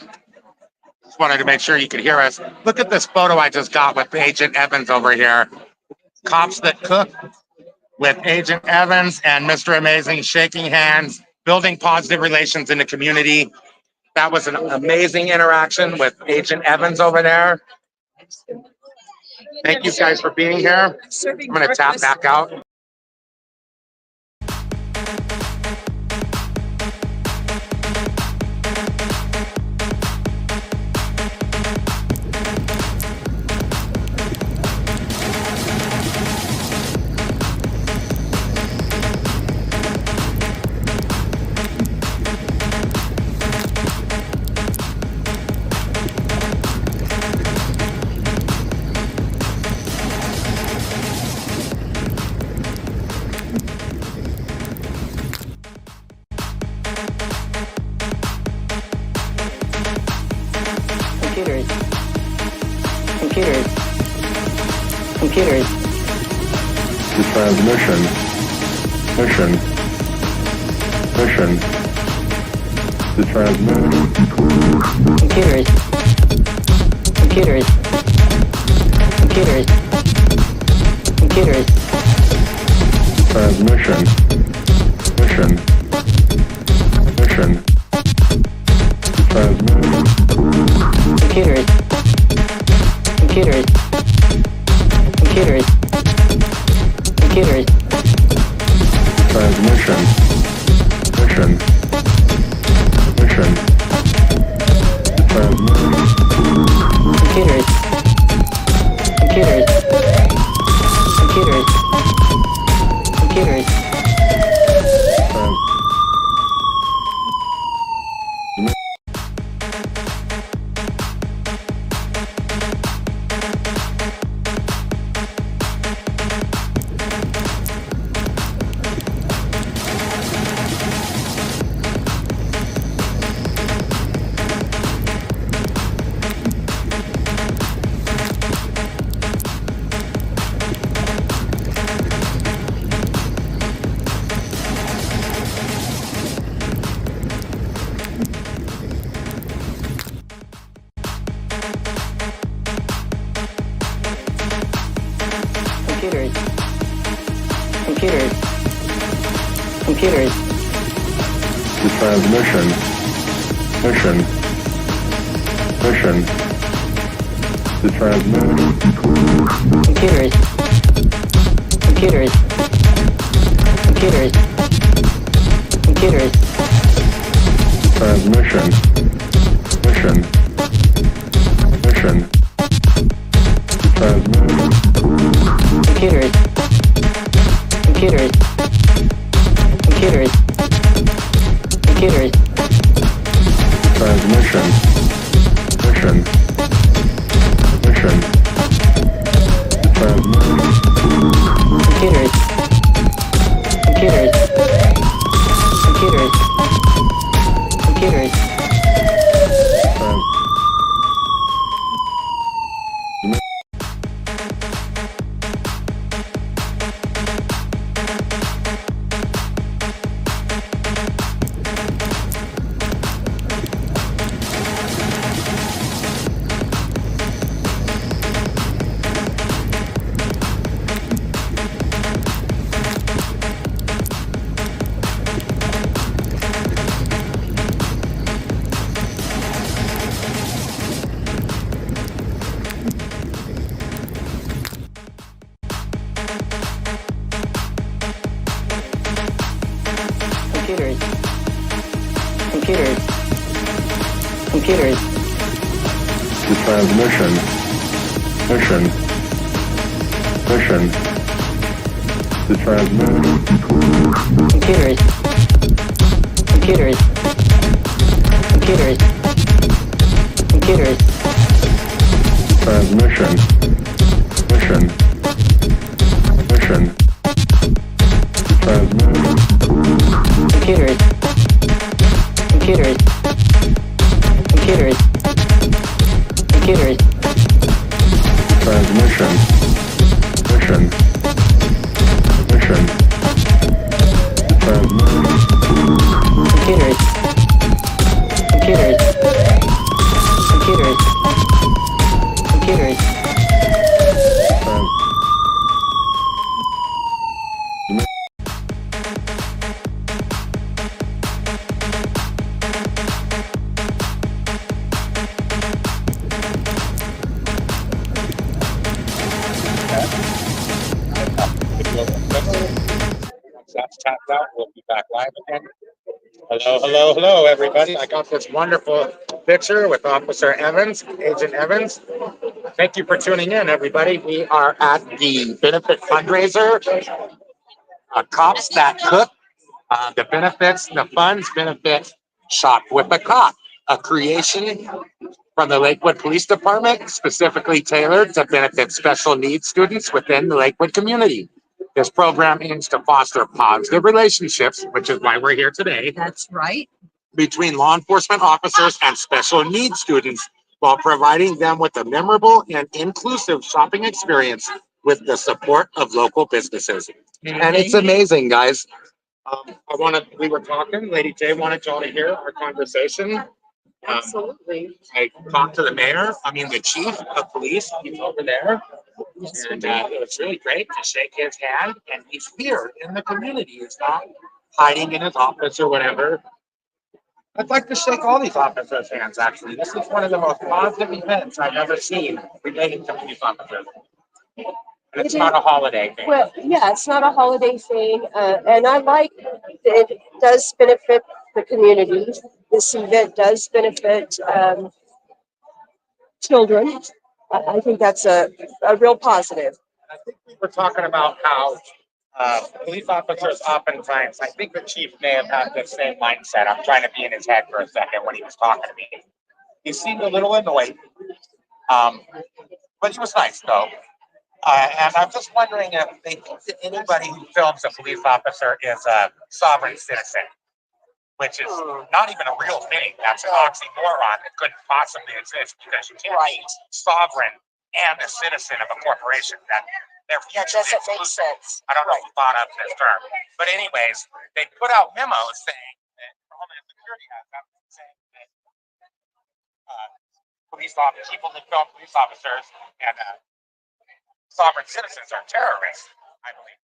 Speaker 4: Just wanted to make sure you could hear us. Look at this photo I just got with Agent Evans over here. Cops that cook with Agent Evans and Mr. Amazing shaking hands, building positive relations in the community. That was an amazing interaction with Agent Evans over there. Thank you guys for being here. I'm going to tap back out.
Speaker 1: Computers. Computers.
Speaker 2: To transmission. Mission. Mission. To transmit.
Speaker 1: Computers. Computers. Computers. Computers.
Speaker 2: Transmission. Mission. Mission. To transmit.
Speaker 1: Computers. Computers. Computers. Computers.
Speaker 2: Transmission. Mission. Mission. To transmit.
Speaker 1: Computers. Computers. Computers. Computers. Computers. Computers. Computers.
Speaker 2: To transmission. Mission. Mission. To transmit.
Speaker 1: Computers. Computers. Computers. Computers.
Speaker 2: Transmission. Mission. Mission. To transmit.
Speaker 1: Computers. Computers. Computers. Computers.
Speaker 2: Transmission. Mission. Mission. To transmit.
Speaker 1: Computers. Computers. Computers. Computers. Computers. Computers. Computers.
Speaker 2: To transmission. Mission. Mission. To transmit.
Speaker 1: Computers. Computers. Computers. Computers.
Speaker 2: Transmission. Mission. Mission. To transmit.
Speaker 1: Computers. Computers. Computers. Computers.
Speaker 2: Transmission. Mission. Mission. To transmit.
Speaker 1: Computers. Computers. Computers. Computers.
Speaker 4: That's tapped out. We'll be back live again. Hello, hello, hello, everybody. I got this wonderful picture with Officer Evans, Agent Evans. Thank you for tuning in, everybody. We are at the benefit fundraiser, Cops That Cook. The benefits, the funds benefit Shop with a Cop, a creation from the Lakewood Police Department, specifically tailored to benefit special needs students within the Lakewood community. This program aims to foster positive relationships, which is why we're here today,
Speaker 9: That's right.
Speaker 4: between law enforcement officers and special needs students while providing them with a memorable and inclusive shopping experience with the support of local businesses. And it's amazing, guys. We were talking, Lady J wanted y'all to hear our conversation.
Speaker 3: Absolutely.
Speaker 4: I talked to the mayor, the chief of police, he's over there. And it was really great to shake his hand, and he's here in the community. He's not hiding in his office or whatever. I'd like to shake all these officers' hands, actually. This is one of the most positive events I've ever seen relating to police officers. And it's not a holiday thing.
Speaker 3: Well, yeah, it's not a holiday thing, and I like that it does benefit the community. This event does benefit children. I think that's a real positive.
Speaker 4: I think we were talking about how police officers oftentimes, I think the chief may have had the same mindset. I'm trying to be in his head for a second when he was talking to me. He seemed a little annoyed, but he was nice though. And I'm just wondering if they think that anybody who films a police officer is a sovereign citizen, which is not even a real thing. That's an oxymoron that couldn't possibly exist because you can't be sovereign and a citizen of a corporation. That doesn't make sense. I don't know who thought up this term, but anyways, they put out memos saying that Homeland Security has saying that people that film police officers and sovereign citizens are terrorists, I believe.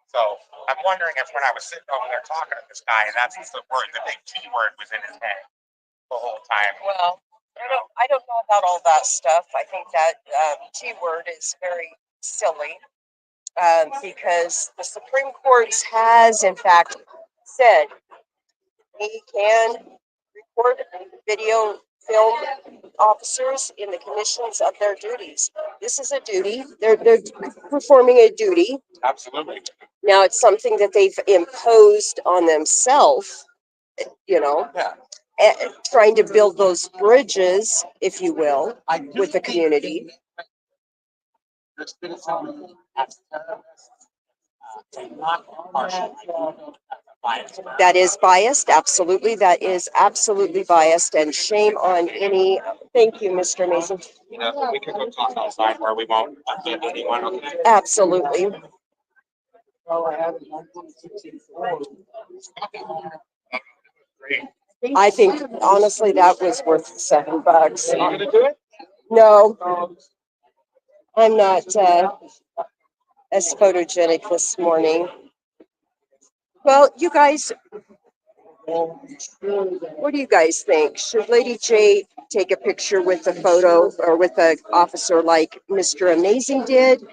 Speaker 4: So I'm wondering if when I was sitting over there talking to this guy, and that's the word, the big T word was in his head the whole time.
Speaker 3: Well, I don't know about all that stuff. I think that T word is very silly because the Supreme Court has, in fact, said we can record video film officers in the commissions of their duties. This is a duty. They're performing a duty.
Speaker 4: Absolutely.
Speaker 3: Now it's something that they've imposed on themselves,
Speaker 4: Yeah.
Speaker 3: trying to build those bridges, if you will, with the community. That is biased, absolutely. That is absolutely biased, and shame on any. Thank you, Mr. Amazing.
Speaker 4: We can go talk outside where we won't offend anyone.
Speaker 3: Absolutely. I think honestly that was worth $7.
Speaker 4: Are you gonna do it?
Speaker 3: No, I'm not as photogenic this morning. Well, you guys, what do you guys think? Should Lady J take a picture with a photo or with an officer like Mr. Amazing did,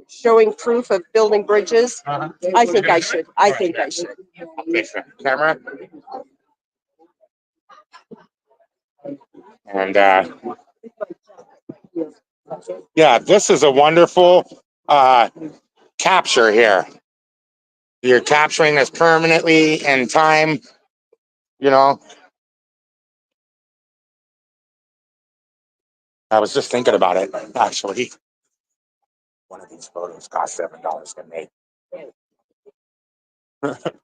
Speaker 3: showing proof of building bridges? I think I should. I think I should.
Speaker 4: Camera. And yeah, this is a wonderful capture here. You're capturing this permanently in time, I was just thinking about it, actually. One of these photos cost $7 to make.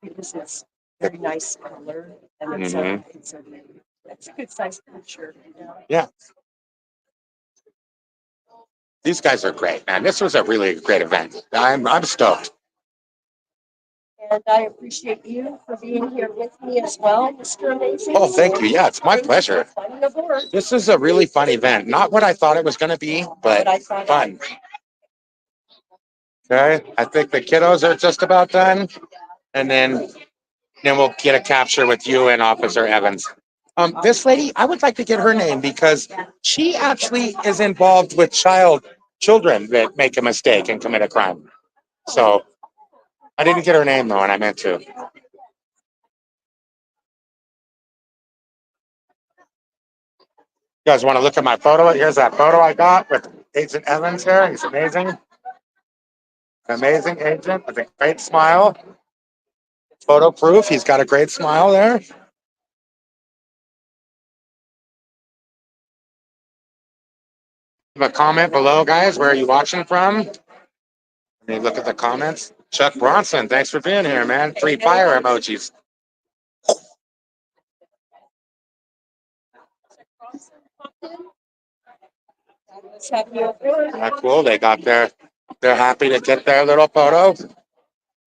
Speaker 3: Because it's very nice color and it's a good size picture.
Speaker 4: Yeah. These guys are great, man. This was a really great event. I'm stoked.
Speaker 3: And I appreciate you for being here with me as well, Mr. Amazing.
Speaker 4: Oh, thank you. Yeah, it's my pleasure.
Speaker 3: Finding aboard.
Speaker 4: This is a really fun event. Not what I thought it was going to be, but fun. Okay, I think the kiddos are just about done. And then we'll get a capture with you and Officer Evans. This lady, I would like to get her name because she actually is involved with children that make a mistake and commit a crime. So I didn't get her name though, and I meant to. You guys want to look at my photo? Here's that photo I got with Agent Evans here. He's amazing. Amazing agent with a great smile. Photo proof. He's got a great smile there. Leave a comment below, guys. Where are you watching from? Let me look at the comments. Chuck Bronson, thanks for being here, man. 3 fire emojis. That's cool. They got they're happy to get their little photo.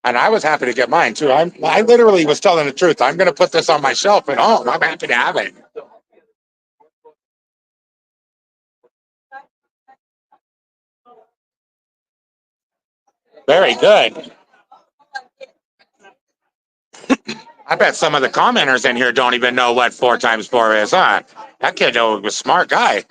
Speaker 4: And I was happy to get mine too. I literally was telling the truth. I'm going to put this on my shelf at home. I'm happy to have it. Very good. I bet some of the commenters in here don't even know what 4 times 4 is, huh? That kid was a smart guy.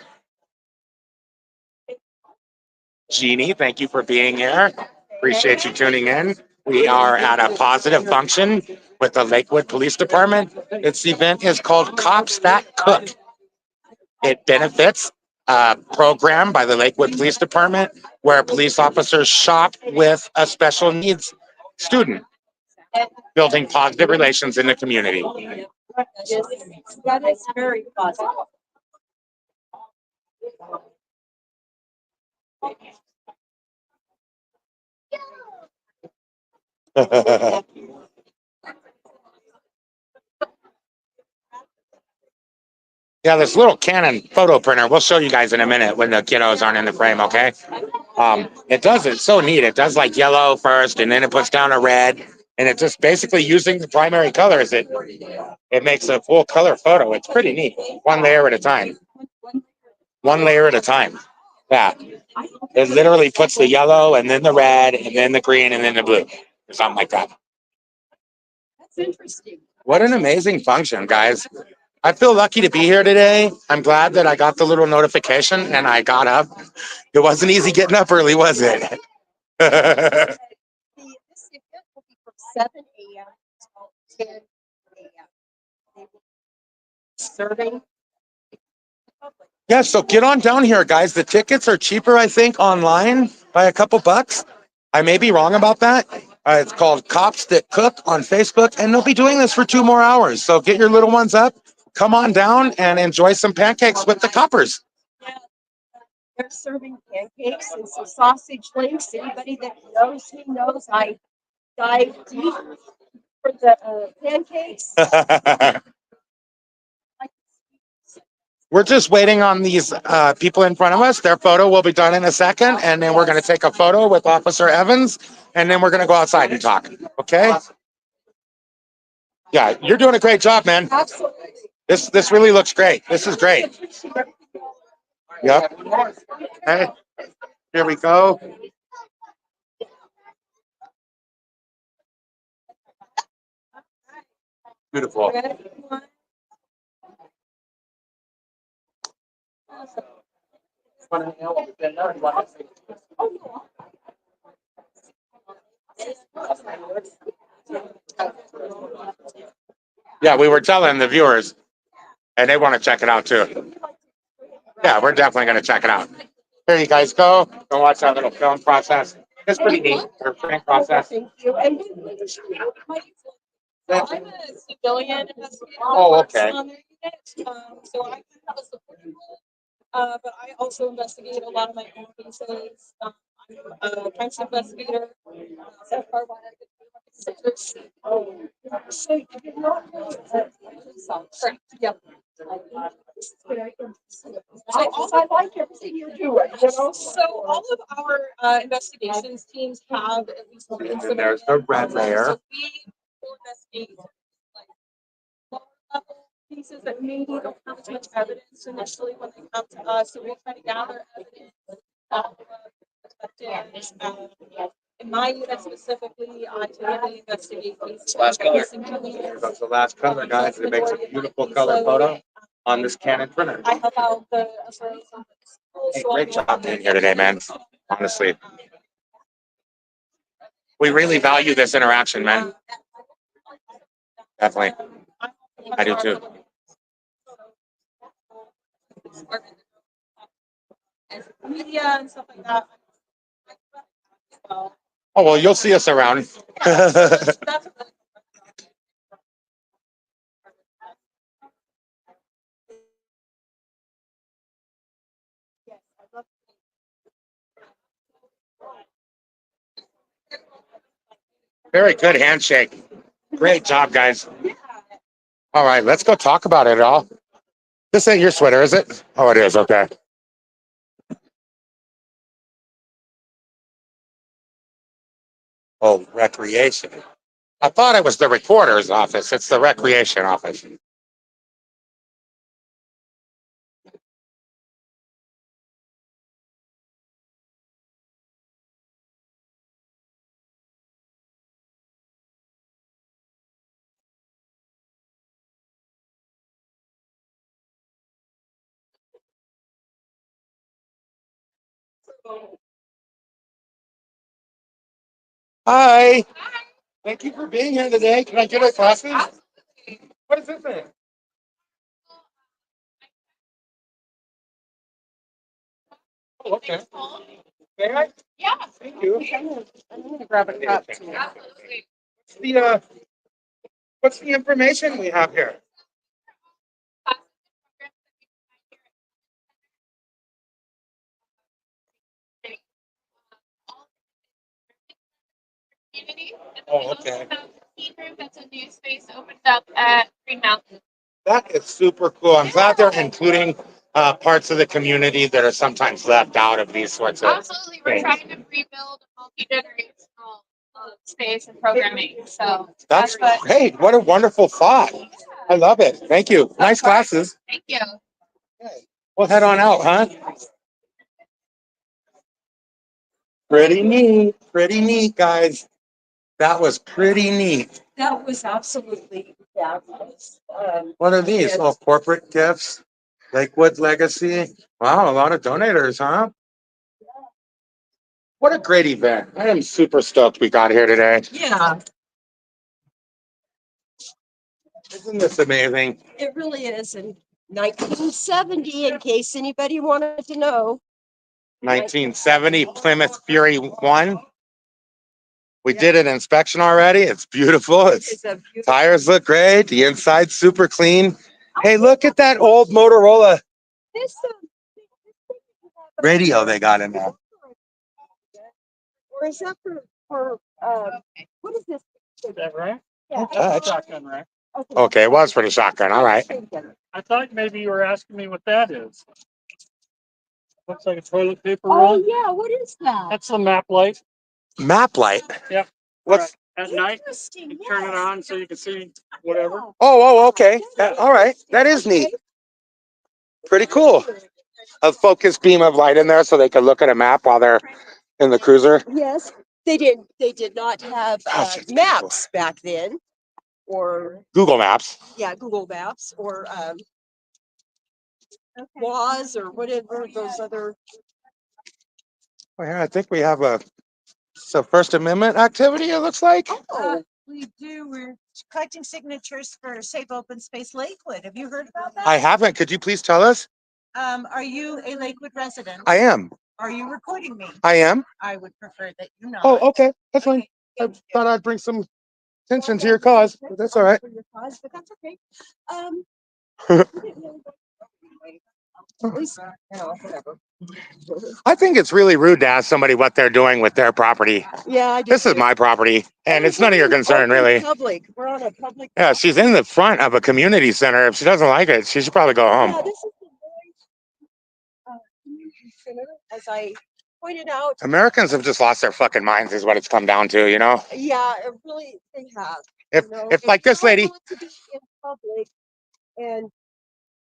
Speaker 4: Jeannie, thank you for being here. Appreciate you tuning in. We are at a positive function with the Lakewood Police Department. Its event is called Cops That Cook. It benefits a program by the Lakewood Police Department where police officers shop with a special needs student, building positive relations in the community.
Speaker 3: That is very positive.
Speaker 4: Yeah, this little Canon photo printer, we'll show you guys in a minute when the kiddos aren't in the frame, okay? It's so neat. It does like yellow first, and then it puts down a red, and it just basically using the primary colors, it makes a full color photo. It's pretty neat. One layer at a time. One layer at a time. Yeah. It literally puts the yellow, and then the red, and then the green, and then the blue, or something like that.
Speaker 3: That's interesting.
Speaker 4: What an amazing function, guys. I feel lucky to be here today. I'm glad that I got the little notification and I got up. It wasn't easy getting up early, was it?
Speaker 3: This event will be from 7 a.m. till 10 a.m. Serving.
Speaker 4: Yeah, so get on down here, guys. The tickets are cheaper, I think, online by a couple bucks. I may be wrong about that. It's called Cops That Cook on Facebook, and they'll be doing this for 2 more hours. So get your little ones up, come on down, and enjoy some pancakes with the CoPpERS.
Speaker 3: They're serving pancakes and some sausage links. Anybody that knows me knows I dive deep for the pancakes.
Speaker 4: We're just waiting on these people in front of us. Their photo will be done in a second, and then we're going to take a photo with Officer Evans, and then we're going to go outside and talk. Okay? Yeah, you're doing a great job, man.
Speaker 3: Absolutely.
Speaker 4: This really looks great. This is great. Yep. Okay. Here we go. Beautiful. Yeah, we were telling the viewers, and they want to check it out too. Yeah, we're definitely going to check it out. Here you guys go. Go watch that little film process. It's pretty neat. Or print process.
Speaker 3: Thank you. And
Speaker 5: I'm a civilian investigator.
Speaker 4: Oh, okay.
Speaker 5: On their unit. So I have a support role, but I also investigate a lot of my own cases. I'm a crime investigator. So far,
Speaker 3: so you did not know that.
Speaker 5: correct. Yep.
Speaker 3: I like everything you're doing. You know?
Speaker 5: So all of our investigations teams have at least one
Speaker 4: And
Speaker 5: incident.
Speaker 4: there's the red layer.
Speaker 5: So we will investigate like lower-level cases that maybe don't have as much evidence initially when they come to us. So we'll try to gather evidence. In my unit specifically, I typically investigate cases.
Speaker 4: Last color.
Speaker 5: Here
Speaker 4: Here goes the last color, guys. It makes a beautiful color photo on this Canon printer.
Speaker 5: I help out the
Speaker 4: Hey, great job being here today, man. Honestly. We really value this interaction, man. Definitely. I do too.
Speaker 5: Media and stuff like that.
Speaker 4: Oh, well, you'll see us around. Very good handshake. Great job, guys. All right, let's go talk about it all. This ain't your sweater, is it? Oh, it is. Okay. Oh, recreation. I thought it was the recorder's office. It's the recreation office. Hi. Thank you for being here today. Can I get a coffee? What is this thing? Oh, okay. May I? Yeah. Thank you. I'm gonna grab a cup.
Speaker 5: Absolutely.
Speaker 4: What's the information we have here?
Speaker 5: Community. And then
Speaker 4: Oh,
Speaker 5: we also
Speaker 4: okay.
Speaker 5: have a teen room that's a new space opened up at Green Mountain.
Speaker 4: That is super cool. I'm glad they're including parts of the community that are sometimes left out of these sorts of
Speaker 5: Absolutely. We're
Speaker 4: things.
Speaker 5: trying to rebuild a multi-generational space and programming. So
Speaker 4: That's
Speaker 5: what.
Speaker 4: great. What a wonderful thought. I love it. Thank you. Nice classes.
Speaker 5: Thank you.
Speaker 4: We'll head on out, huh? Pretty neat. Pretty neat, guys. That was pretty neat.
Speaker 3: That was absolutely fabulous.
Speaker 4: What are these? Oh, corporate gifts. Lakewood Legacy. Wow, a lot of donators, huh? What a great event. I am super stoked we got here today.
Speaker 3: Yeah,
Speaker 4: Isn't this amazing?
Speaker 3: it really is. In 1970, in case anybody wanted to know.
Speaker 4: 1970 Plymouth Fury 1. We did an inspection already. It's beautiful. It's
Speaker 3: It's a beautiful.
Speaker 4: tires look great. The inside's super clean. Hey, look at that old Motorola
Speaker 3: This,
Speaker 4: radio they got in there.
Speaker 3: or is that for what is this?
Speaker 6: Is that right?
Speaker 3: Yeah.
Speaker 4: Touch.
Speaker 6: Shotgun rack.
Speaker 4: Okay, it was for the shotgun. All right.
Speaker 6: I thought maybe you were asking me what that is. Looks like a toilet paper
Speaker 3: Oh
Speaker 6: roll.
Speaker 3: yeah, what is that?
Speaker 6: That's the map light.
Speaker 4: Map light.
Speaker 6: Yep.
Speaker 4: What's
Speaker 6: At night,
Speaker 3: Interesting.
Speaker 6: you turn it on so you can see whatever.
Speaker 4: Oh, okay. All right. That is neat. Pretty cool. A focus beam of light in there so they can look at a map while they're in the cruiser.
Speaker 3: Yes, they did. They did not have
Speaker 4: Gosh, it's
Speaker 3: maps back then, or
Speaker 4: Google Maps.
Speaker 3: yeah, Google Maps, or WAS, or whatever those other.
Speaker 4: Oh, yeah, I think we have a First Amendment activity, it looks like.
Speaker 3: Oh,
Speaker 9: We do. We're collecting signatures for Safe Open Space Lakewood. Have you heard about that?
Speaker 4: I haven't. Could you please tell us?
Speaker 9: Are you a Lakewood resident?
Speaker 4: I am.
Speaker 9: Are you recording me?
Speaker 4: I am.
Speaker 9: I would prefer that you not.
Speaker 4: Oh, okay. That's fine. I
Speaker 9: Thank you.
Speaker 4: thought I'd bring some attention to your cause, but that's all right.
Speaker 3: For your cause, but that's okay. At least, you know, whatever.
Speaker 4: I think it's really rude to ask somebody what they're doing with their property.
Speaker 3: Yeah, I do.
Speaker 4: This is
Speaker 3: too.
Speaker 4: my property, and it's none of your concern,
Speaker 3: Open
Speaker 4: really.
Speaker 3: Public. We're on a public.
Speaker 4: Yeah, she's in the front of a community center. If she doesn't like it, she should probably go
Speaker 3: Yeah,
Speaker 4: home.
Speaker 3: this is the noise community center, as I pointed out.
Speaker 4: Americans have just lost their fucking minds, is what it's come down to, you know?
Speaker 3: Yeah, it really, they have.
Speaker 4: If,
Speaker 3: You know,
Speaker 4: if like this
Speaker 3: someone
Speaker 4: lady,
Speaker 3: wants to be in public and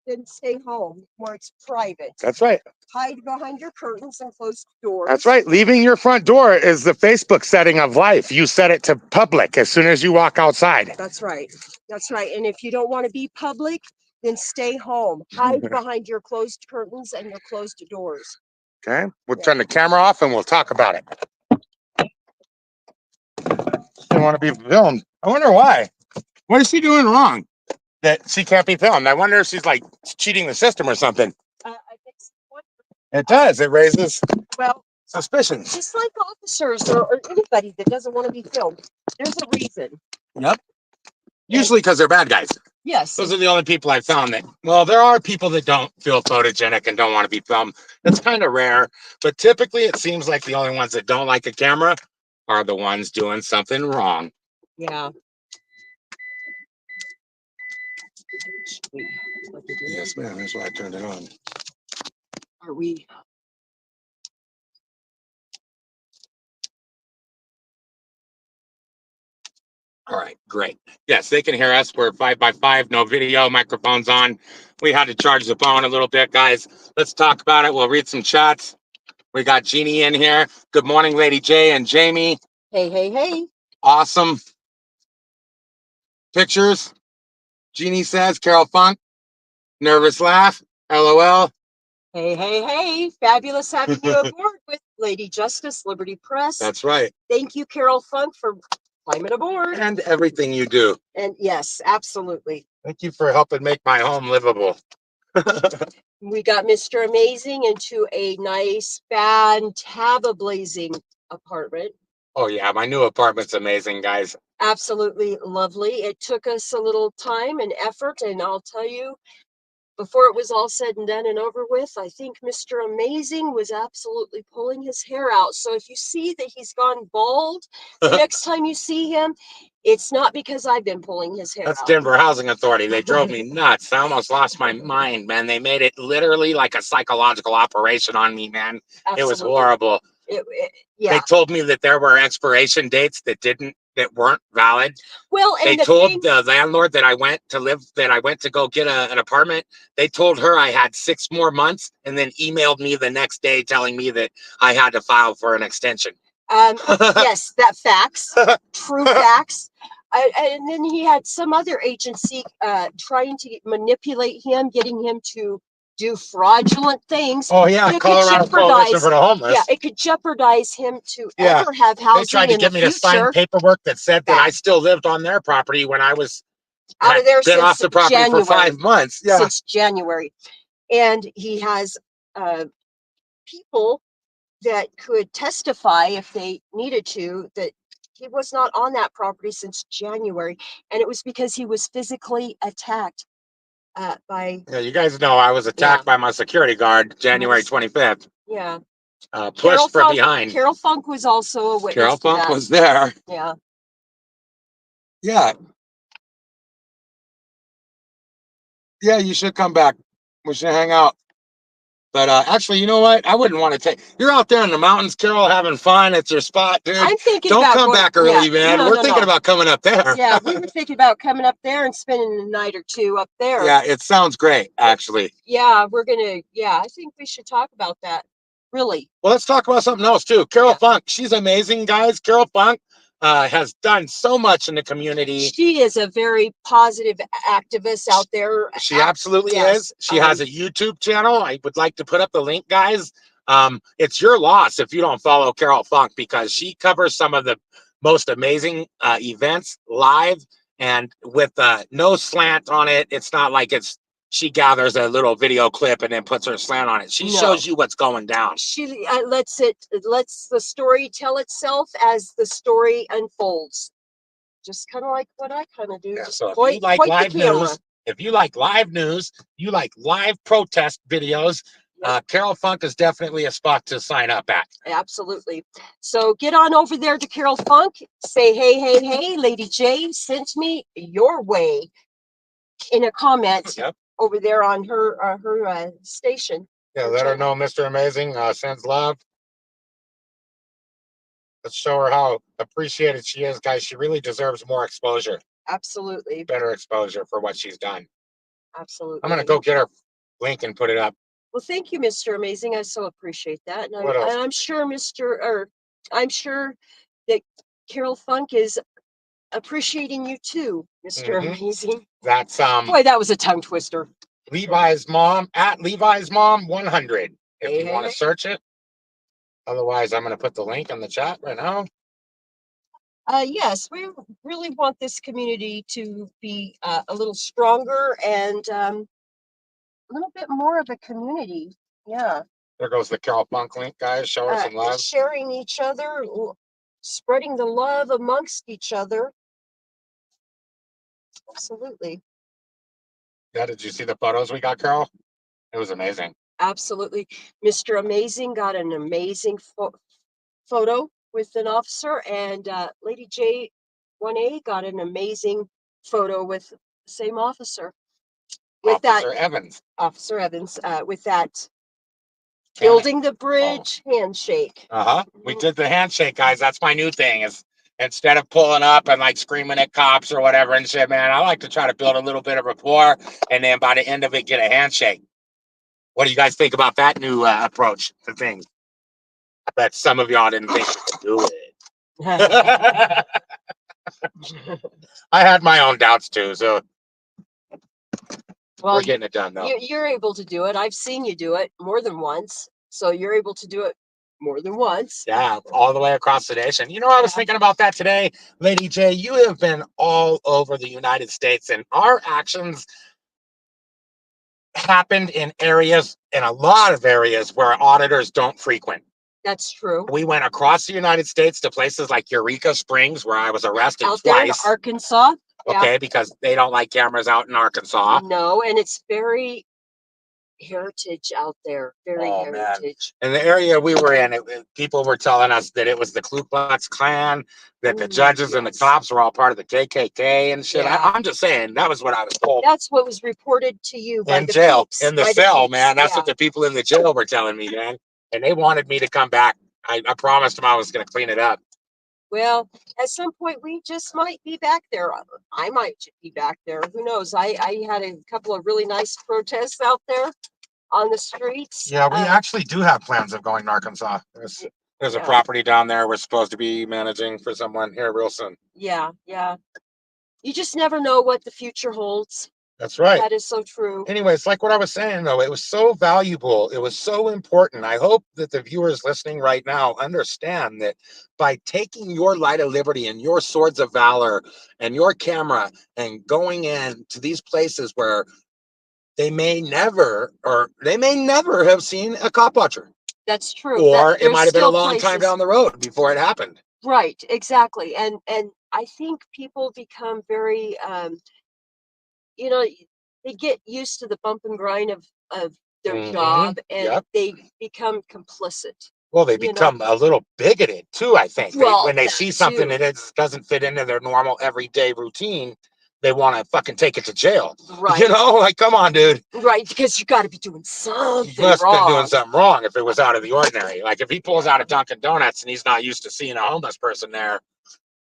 Speaker 3: then stay home where it's private.
Speaker 4: that's right.
Speaker 3: Hide behind your curtains and close doors.
Speaker 4: That's right. Leaving your front door is the Facebook setting of life. You set it to public as soon as you walk outside.
Speaker 3: That's right. That's right. And if you don't want to be public, then stay home. Hide behind your closed curtains and your closed doors.
Speaker 4: Okay. We'll turn the camera off and we'll talk about it. She didn't want to be filmed. I wonder why. What is she doing wrong that she can't be filmed? I wonder if she's like cheating the system or something.
Speaker 3: I think so.
Speaker 4: It does. It raises
Speaker 3: Well,
Speaker 4: suspicions.
Speaker 3: just like officers or anybody that doesn't want to be filmed, there's a reason.
Speaker 4: Yep. Usually because they're bad guys.
Speaker 3: Yes.
Speaker 4: Those are the only people I've found that, well, there are people that don't feel photogenic and don't want to be filmed. That's kind of rare, but typically it seems like the only ones that don't like a camera are the ones doing something wrong.
Speaker 3: Yeah.
Speaker 4: Yes, ma'am. That's why I turned it on.
Speaker 3: Are we?
Speaker 4: All right, great. Yes, they can hear us. We're 5x5, no video, microphones on. We had to charge the phone a little bit, guys. Let's talk about it. We'll read some chats. We got Jeannie in here. Good morning, Lady J and Jamie.
Speaker 3: Hey, hey, hey.
Speaker 4: Awesome pictures. Jeannie says, Carol Funk, nervous laugh, LOL.
Speaker 3: Hey, hey, hey. Fabulous having you aboard with Lady Justice, Liberty Press.
Speaker 4: That's right.
Speaker 3: Thank you, Carol Funk, for climbing aboard.
Speaker 4: And everything you do.
Speaker 3: And yes, absolutely.
Speaker 4: Thank you for helping make my home livable.
Speaker 3: We got Mr. Amazing into a nice, fantablazing apartment.
Speaker 4: Oh, yeah, my new apartment's amazing, guys.
Speaker 3: Absolutely lovely. It took us a little time and effort, and I'll tell you, before it was all said and done and over with, I think Mr. Amazing was absolutely pulling his hair out. So if you see that he's gone bald, the next time you see him, it's not because I've been pulling his hair
Speaker 4: That's
Speaker 3: out.
Speaker 4: Denver Housing Authority. They drove me nuts. I almost lost my mind, man. They made it literally like a psychological operation on me, man.
Speaker 3: Absolutely.
Speaker 4: It was horrible.
Speaker 3: Yeah.
Speaker 4: They told me that there were expiration dates that weren't valid.
Speaker 3: Well, and
Speaker 4: they told the landlord that I went to go get an apartment. They told her I had 6 more months, and then emailed me the next day telling me that I had to file for an extension.
Speaker 3: Yes, that facts, true facts. And then he had some other agency trying to manipulate him, getting him to do fraudulent things.
Speaker 4: Oh yeah, Colorado Coalition for the Homeless.
Speaker 3: Yeah, it could jeopardize him to ever have housing. They tried to get me to sign
Speaker 4: paperwork that said that I still lived on their property when I was
Speaker 3: out of there
Speaker 4: been off the property
Speaker 3: January,
Speaker 4: for 5 months. Yeah,
Speaker 3: since January, and he has people that could testify if they needed to that he was not on that property since January, and it was because he was physically attacked by.
Speaker 4: Yeah, you guys know I was attacked by my security guard January 25th.
Speaker 3: Yeah.
Speaker 4: Pushed from behind.
Speaker 3: Carol Funk was also a witness.
Speaker 4: Carol Funk was there.
Speaker 3: Yeah.
Speaker 4: Yeah. Yeah, you should come back. We should hang out. But actually, you know what? I wouldn't want to take. You're out there in the mountains, Carol, having fun. It's your spot, dude.
Speaker 3: I'm thinking
Speaker 4: Don't
Speaker 3: about
Speaker 4: come back early, man. We're thinking about coming up there.
Speaker 3: Yeah, we were thinking about coming up there and spending a night or two up there.
Speaker 4: Yeah, it sounds great, actually.
Speaker 3: Yeah, we're gonna. Yeah, I think we should talk about that. Really.
Speaker 4: Well, let's talk about something else too. Carol Funk, she's amazing, guys. Carol Funk has done so much in the community.
Speaker 3: She is a very positive activist out there.
Speaker 4: She absolutely is. She has a YouTube channel. I would like to put up the link, guys. It's your loss if you don't follow Carol Funk, because she covers some of the most amazing events live and with no slant on it. It's not like she gathers a little video clip and then puts her slant on it. She shows you what's going down.
Speaker 3: She lets the story tell itself as the story unfolds. Just kind of like what I kind of do.
Speaker 4: Yeah, so if you like live news, you like live protest videos, Carol Funk is definitely a spot to sign up at.
Speaker 3: Absolutely. So get on over there to Carol Funk. Say, hey, hey, hey, Lady J sent me your way in a comment over there on her station.
Speaker 4: Yeah, let her know Mr. Amazing sends love. Let's show her how appreciated she is, guys. She really deserves more exposure.
Speaker 3: Absolutely.
Speaker 4: Better exposure for what she's done.
Speaker 3: Absolutely.
Speaker 4: I'm going to go get her link and put it up.
Speaker 3: Well, thank you, Mr. Amazing. I so appreciate that. And
Speaker 4: What else?
Speaker 3: I'm sure that Carol Funk is appreciating you too, Mr. Amazing.
Speaker 4: That's
Speaker 3: boy, that was a tongue twister.
Speaker 4: Levi's mom at Levi's mom 100 if you want to search it. Otherwise, I'm going to put the link in the chat right now.
Speaker 3: Yes, we really want this community to be a little stronger and a little bit more of a community. Yeah.
Speaker 4: There goes the Carol Funk link, guys. Show her some love.
Speaker 3: Sharing each other, spreading the love amongst each other. Absolutely.
Speaker 4: Yeah, did you see the photos we got, Carol? It was amazing.
Speaker 3: Absolutely. Mr. Amazing got an amazing photo with an officer, and Lady J1A got an amazing photo with the same officer. with that,
Speaker 4: Officer Evans.
Speaker 3: Officer Evans, with that
Speaker 4: Can-
Speaker 3: building the bridge handshake.
Speaker 4: We did the handshake, guys. That's my new thing. Is instead of pulling up and like screaming at cops or whatever and shit, man, I like to try to build a little bit of rapport, and then by the end of it, get a handshake. What do you guys think about that new approach to things? I bet some of y'all didn't think we could do it. I had my own doubts too, so
Speaker 3: Well,
Speaker 4: we're getting it done though.
Speaker 3: you're able to do it. I've seen you do it more than once. So you're able to do it more than once.
Speaker 4: Yeah, all the way across the nation. You know, I was thinking about that today, Lady J. You have been all over the United States, and our actions happened in areas, in a lot of areas where auditors don't frequent.
Speaker 3: That's true.
Speaker 4: We went across the United States to places like Eureka Springs, where I was arrested
Speaker 3: Out there in
Speaker 4: twice.
Speaker 3: Arkansas.
Speaker 4: Okay, because they don't like cameras out in Arkansas.
Speaker 3: No, and it's very heritage out there. Very
Speaker 4: Oh, man.
Speaker 3: heritage.
Speaker 4: In the area we were in, people were telling us that it was the Ku Klux Klan, that the
Speaker 3: Ooh,
Speaker 4: judges and the
Speaker 3: yes.
Speaker 4: cops were all part of the KKK and shit.
Speaker 3: Yeah.
Speaker 4: I'm just saying, that was what I was told.
Speaker 3: That's what was reported to you by
Speaker 4: In
Speaker 3: the
Speaker 4: jail,
Speaker 3: peeps,
Speaker 4: in the
Speaker 3: by
Speaker 4: cell,
Speaker 3: peeps,
Speaker 4: man. That's
Speaker 3: yeah.
Speaker 4: what the people in the jail were telling me, man. And they wanted me to come back. I promised them I was going to clean it up.
Speaker 3: Well, at some point we just might be back there. I might be back there. Who knows? I had a couple of really nice protests out there on the streets.
Speaker 4: Yeah, we actually do have plans of going to Arkansas. There's a
Speaker 3: Yeah.
Speaker 4: property down there we're supposed to be managing for someone here real soon.
Speaker 3: Yeah, yeah. You just never know what the future holds.
Speaker 4: That's right.
Speaker 3: That is so true.
Speaker 4: Anyway, it's like what I was saying, though. It was so valuable. It was so important. I hope that the viewers listening right now understand that by taking your light of liberty and your swords of valor and your camera and going in to these places where they may never have seen a cop watcher.
Speaker 3: That's true.
Speaker 4: Or it
Speaker 3: There's
Speaker 4: might have been a
Speaker 3: still
Speaker 4: long time
Speaker 3: places-
Speaker 4: down the road before it happened.
Speaker 3: Right, exactly. And I think people become very you know, they get used to the bump and grind of their
Speaker 4: Mhm.
Speaker 3: job, and
Speaker 4: Yep.
Speaker 3: they become complicit.
Speaker 4: Well, they
Speaker 3: You know?
Speaker 4: become a little bigoted too, I think.
Speaker 3: Well,
Speaker 4: When they
Speaker 3: that
Speaker 4: see something
Speaker 3: too.
Speaker 4: that doesn't fit into their normal everyday routine, they want to fucking take it to jail.
Speaker 3: Right.
Speaker 4: You know, like, come on, dude.
Speaker 3: Right, because you got to be doing
Speaker 4: You
Speaker 3: something
Speaker 4: must have been doing
Speaker 3: wrong.
Speaker 4: something wrong if it was out of the ordinary. Like if he pulls out a Dunkin' Donuts and he's not used to seeing a homeless person there,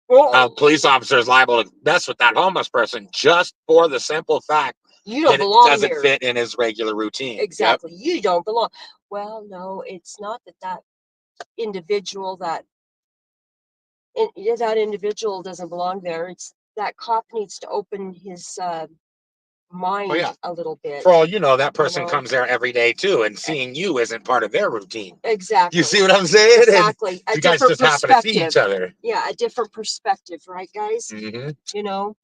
Speaker 3: Well,
Speaker 4: police officer is liable to mess with that homeless person just for the simple fact
Speaker 3: you don't
Speaker 4: that it
Speaker 3: belong
Speaker 4: doesn't
Speaker 3: here.
Speaker 4: fit in his regular routine. Yep.
Speaker 3: Exactly. You don't belong. Well, no, it's not that individual that individual doesn't belong there. It's that cop needs to open his mind
Speaker 4: Oh, yeah.
Speaker 3: a little bit.
Speaker 4: For all you know, that person
Speaker 3: know?
Speaker 4: comes there every day too, and seeing you isn't part of their routine.
Speaker 3: Exactly.
Speaker 4: You see what I'm saying?
Speaker 3: Exactly.
Speaker 4: And
Speaker 3: A
Speaker 4: you guys
Speaker 3: different
Speaker 4: just happen to see
Speaker 3: perspective.
Speaker 4: each other.
Speaker 3: Yeah, a different perspective, right, guys?
Speaker 4: Mm-hmm.
Speaker 3: You know?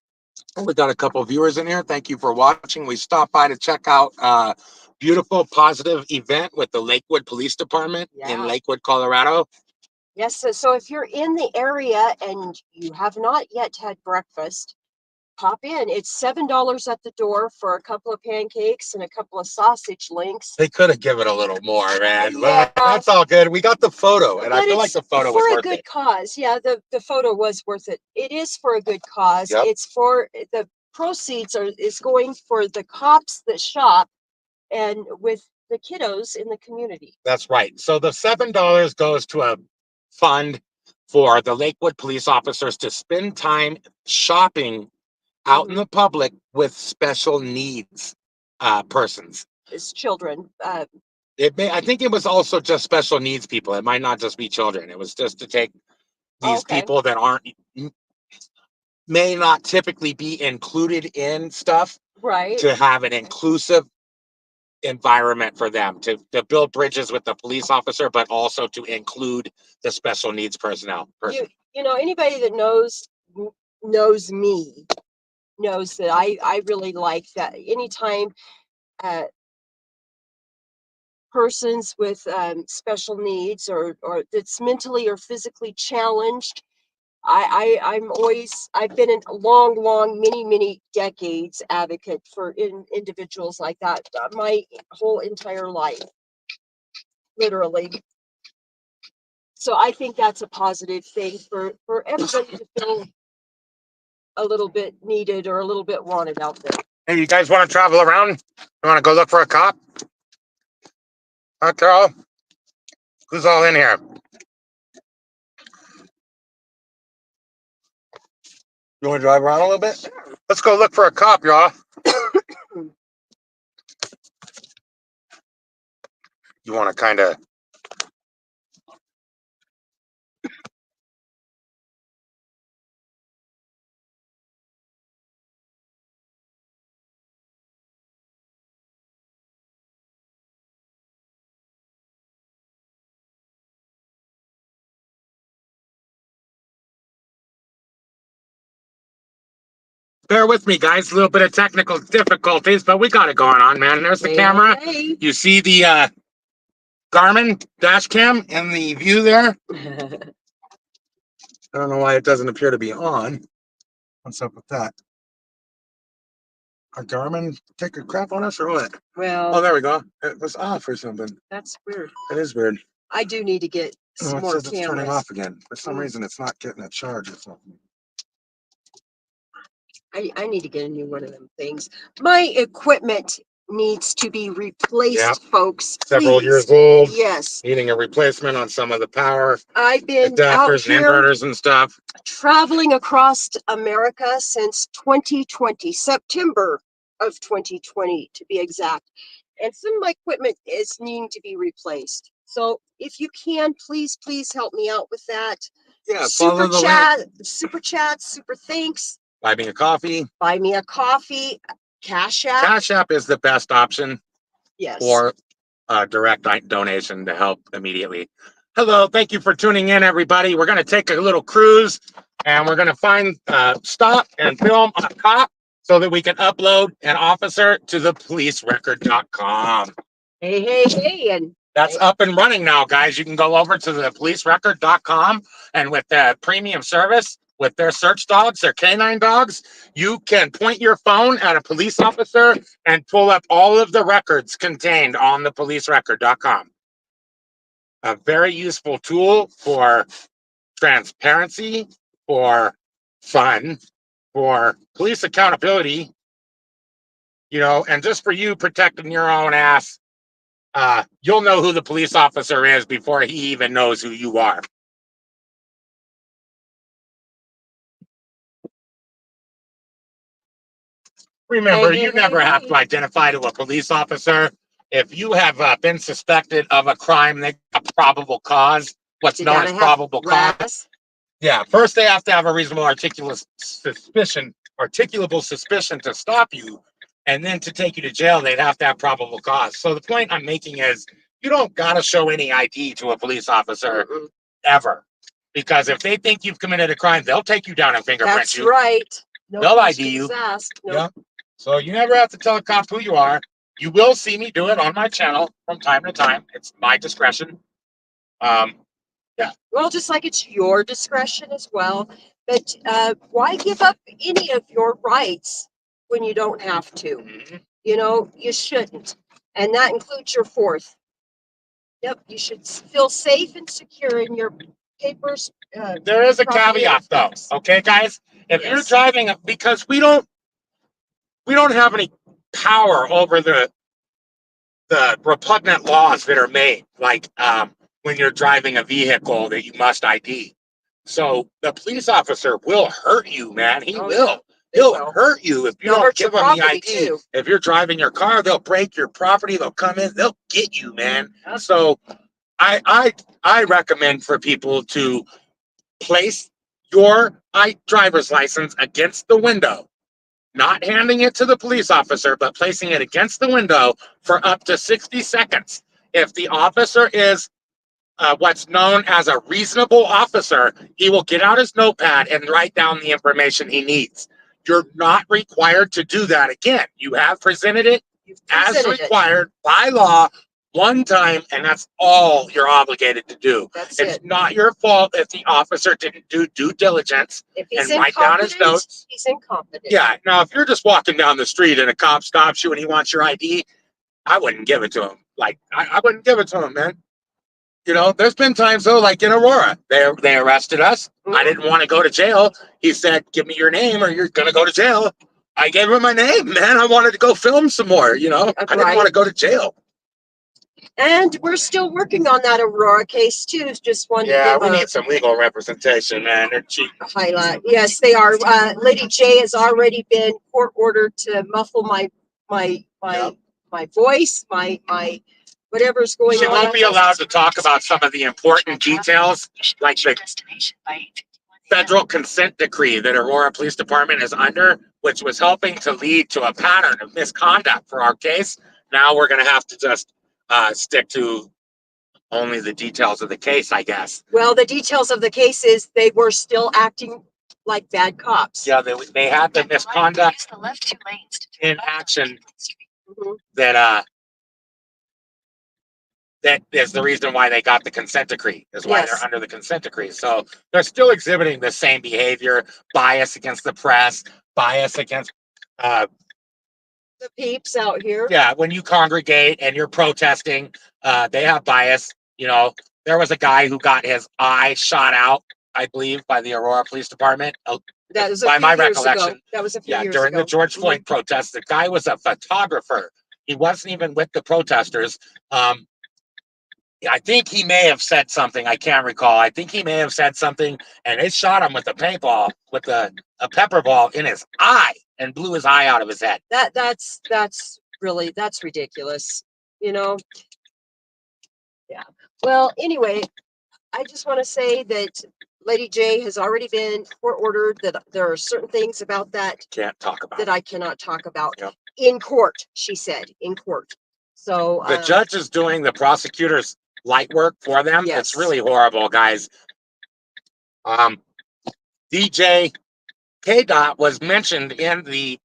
Speaker 4: We got a couple of viewers in here. Thank you for watching. We stopped by to check out a beautiful, positive event with the Lakewood Police Department in
Speaker 3: Yeah.
Speaker 4: Lakewood, Colorado.
Speaker 3: Yes. So if you're in the area and you have not yet had breakfast, pop in. It's $7 at the door for a couple of pancakes and a couple of sausage links.
Speaker 4: They could have given a little more, man.
Speaker 3: Yeah.
Speaker 4: But that's all good. We got the photo, and I
Speaker 3: But
Speaker 4: feel like
Speaker 3: it's
Speaker 4: the photo was
Speaker 3: for a
Speaker 4: worth
Speaker 3: good
Speaker 4: it.
Speaker 3: cause. Yeah, the photo was worth it. It is for a good cause.
Speaker 4: Yep.
Speaker 3: It's for the proceeds is going for the cops that shop and with the kiddos in the community.
Speaker 4: That's right. So the $7 goes to a fund for the Lakewood police officers to spend time shopping out in the public with special needs persons.
Speaker 3: It's children.
Speaker 4: I think it was also just special needs people. It might not just be children. It was just to take these
Speaker 3: Okay.
Speaker 4: people that may not typically be included in stuff,
Speaker 3: Right.
Speaker 4: to have an inclusive environment for them, to build bridges with the police officer, but also to include the special needs person.
Speaker 3: You know, anybody that knows me knows that I really like that. Anytime persons with special needs or that's mentally or physically challenged, I've been a long, many decades advocate for individuals like that, my whole entire life, literally. So I think that's a positive thing for everybody to feel a little bit needed or a little bit wanted out there.
Speaker 4: Hey, you guys want to travel around? You want to go look for a cop? Huh, Carol? Who's all in here? You want to drive around a little bit? Let's go look for a cop, y'all. You want to kind of... Bear with me, guys. A little bit of technical difficulties, but we got it going on, man. There's the camera.
Speaker 3: Hey.
Speaker 4: You see the Garmin dash cam in the view there? I don't know why it doesn't appear to be on. What's up with that? Our Garmin take a crap on us or what?
Speaker 3: Well,
Speaker 4: Oh, there we go. It was off or something.
Speaker 3: that's weird.
Speaker 4: It is weird.
Speaker 3: I do need to get
Speaker 4: Oh,
Speaker 3: some
Speaker 4: it
Speaker 3: more
Speaker 4: says it's turning
Speaker 3: cameras.
Speaker 4: off again. For some reason, it's not getting a charge or something.
Speaker 3: I need to get a new one of them things. My equipment needs to be replaced,
Speaker 4: Yeah.
Speaker 3: folks.
Speaker 4: Several
Speaker 3: Please.
Speaker 4: years old.
Speaker 3: Yes.
Speaker 4: Needing a replacement on some of the power
Speaker 3: I've been out
Speaker 4: adapters and
Speaker 3: here
Speaker 4: inverters and stuff.
Speaker 3: traveling across America since 2020, September of 2020 to be exact. And some of my equipment is needing to be replaced. So if you can, please help me out with that.
Speaker 4: Yeah, follow the link.
Speaker 3: Super chat, super thanks.
Speaker 4: Buy me a coffee.
Speaker 3: Buy me a coffee. Cash App.
Speaker 4: Cash App is the best option
Speaker 3: Yes.
Speaker 4: for direct donation to help immediately. Hello, thank you for tuning in, everybody. We're going to take a little cruise and we're going to find stop and film a cop so that we can upload an officer to the policerecord.com.
Speaker 3: Hey, and
Speaker 4: That's up and running now, guys. You can go over to the policerecord.com, and with the premium service, with their search dogs, their canine dogs, you can point your phone at a police officer and pull up all of the records contained on the policerecord.com. A very useful tool for transparency, for fun, for police accountability, and just for you protecting your own ass. You'll know who the police officer is before he even knows who you are. Remember, you never have to identify to a police officer. If you have been suspected of a crime, they got probable cause, what's known as probable cause. Yeah, first they have to have a reasonable articulable suspicion to stop you, and then to take you to jail, they'd have to have probable cause. So the point I'm making is you don't got to show any ID to a police officer ever, because if they think you've committed a crime, they'll take you down and fingerprint you.
Speaker 3: That's right. No
Speaker 4: They'll ID you.
Speaker 3: Asked. Nope.
Speaker 4: Yeah. So you never have to tell a cop who you are. You will see me do it on my channel from time to time. It's my discretion. Yeah.
Speaker 3: Well, just like it's your discretion as well. But why give up any of your rights when you don't have to?
Speaker 4: Mm-hmm.
Speaker 3: You shouldn't. And that includes your fourth. Yep, you should feel safe and secure in your papers.
Speaker 4: There is a caveat, though. Okay, guys? If you're driving, because we don't have any power over the repugnant laws that are made, like when you're driving a vehicle that you must ID. So the police officer will hurt you, man. He will. He'll hurt you if you don't give them the ID. Too. If you're driving your car, they'll break your property. They'll come in. They'll get you, man. So I recommend for people to place your driver's license against the window. Not handing it to the police officer, but placing it against the window for up to 60 seconds. If the officer is what's known as a reasonable officer, he will get out his notepad and write down the information he needs. You're not required to do that again. You have presented it as required by law one time, and that's all you're obligated to do. It's not your fault if the officer didn't do due diligence and write down his notes.
Speaker 3: He's incompetent.
Speaker 4: Yeah. Now, if you're just walking down the street and a cop stops you and he wants your ID, I wouldn't give it to him. Like, I wouldn't give it to him, man. There's been times, though, like in Aurora, they arrested us. I didn't want to go to jail. He said, give me your name or you're going to go to jail. I gave him my name, man. I wanted to go film some more, you know. I didn't
Speaker 3: Right.
Speaker 4: want to go to jail.
Speaker 3: And we're still working on that Aurora case too. Just wanted
Speaker 4: Yeah,
Speaker 3: to
Speaker 4: we
Speaker 3: give
Speaker 4: need some legal representation, man. They're cheap.
Speaker 3: a highlight. Yes, they are. Lady J has already been court ordered to muffle my
Speaker 4: Yep.
Speaker 3: my voice, my whatever's going
Speaker 4: She
Speaker 3: on.
Speaker 4: won't be allowed to talk about some of the important details, like the federal consent decree that Aurora Police Department is under, which was helping to lead to a pattern of misconduct for our case. Now we're going to have to just stick to only the details of the case, I guess.
Speaker 3: Well, the details of the case is they were still acting like bad cops.
Speaker 4: Yeah, they had the misconduct in action
Speaker 3: Mhm.
Speaker 4: that is the reason why they got the consent decree, is why
Speaker 3: Yes.
Speaker 4: they're under the consent decree. So they're still exhibiting the same behavior, bias against the press, bias against
Speaker 3: The peeps out here.
Speaker 4: yeah, when you congregate and you're protesting, they have bias. You know, there was a guy who got his eye shot out, I believe, by the Aurora Police Department.
Speaker 3: That was a
Speaker 4: By
Speaker 3: few
Speaker 4: my
Speaker 3: years
Speaker 4: recollection,
Speaker 3: ago. That was a few
Speaker 4: yeah,
Speaker 3: years
Speaker 4: during
Speaker 3: ago.
Speaker 4: the George Floyd protests, the guy was a photographer. He wasn't even with the protesters. I think he may have said something. I can't recall. I think he may have said something, and they shot him with a paintball, with a pepper ball in his eye, and blew his eye out of his head.
Speaker 3: That's really, that's ridiculous, you know. Yeah. Well, anyway, I just want to say that Lady J has already been court ordered, that there are certain things about that
Speaker 4: Can't talk about
Speaker 3: that I cannot talk about
Speaker 4: Yep.
Speaker 3: in court, she said, in court. So
Speaker 4: the judge is doing the prosecutor's light work for them.
Speaker 3: Yes.
Speaker 4: It's really horrible, guys. DJ KDOT was mentioned in the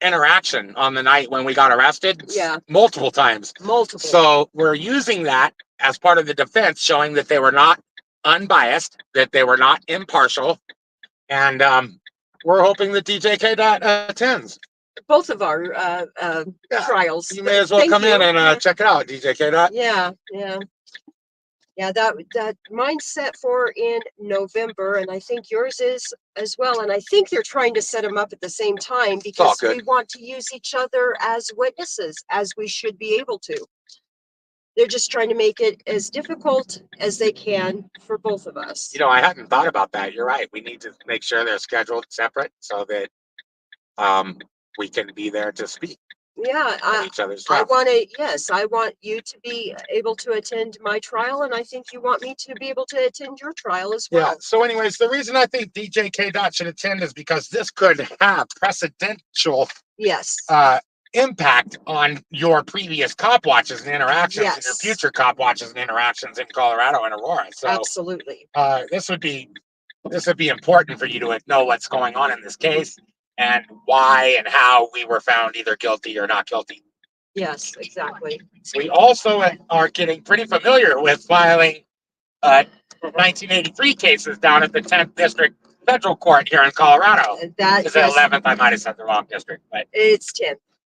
Speaker 4: interaction on the night when we got arrested.
Speaker 3: Yeah.
Speaker 4: Multiple times.
Speaker 3: multiple.
Speaker 4: So we're using that as part of the defense, showing that they were not unbiased, that they were not impartial, and we're hoping that DJ KDOT attends.
Speaker 3: Both of our
Speaker 4: Yeah.
Speaker 3: trials.
Speaker 4: You may as well
Speaker 3: Thank
Speaker 4: come
Speaker 3: you.
Speaker 4: in and check it out, DJ KDOT.
Speaker 3: Yeah, yeah. Yeah, that mine's set for in November, and I think yours is as well. And I think they're trying to set them up at the same time
Speaker 4: all
Speaker 3: because
Speaker 4: good.
Speaker 3: we want to use each other as witnesses, as we should be able to. They're just trying to make it as difficult as they can for both of us.
Speaker 4: You know, I hadn't thought about that. You're right. We need to make sure they're scheduled separate so that we can be there to speak
Speaker 3: Yeah,
Speaker 4: at each other's
Speaker 3: I
Speaker 4: trial.
Speaker 3: want to, yes, I want you to be able to attend my trial, and I think you want me to be able to attend your trial as
Speaker 4: Yeah.
Speaker 3: well.
Speaker 4: So, anyways, the reason I think DJ KDOT should attend is because this could have precedential
Speaker 3: Yes,
Speaker 4: impact on your previous cop watches and interactions and your
Speaker 3: Yes.
Speaker 4: future cop watches and interactions in Colorado and Aurora. So
Speaker 3: absolutely.
Speaker 4: this would be important for you to know what's going on in this case and why and how we were found either guilty or not guilty.
Speaker 3: Yes, exactly.
Speaker 4: We also are getting pretty familiar with filing 1983 cases down at the 10th District Federal Court here in Colorado.
Speaker 3: That
Speaker 4: Is it
Speaker 3: yes,
Speaker 4: 11th? I might have said the wrong district, but
Speaker 3: it's 10.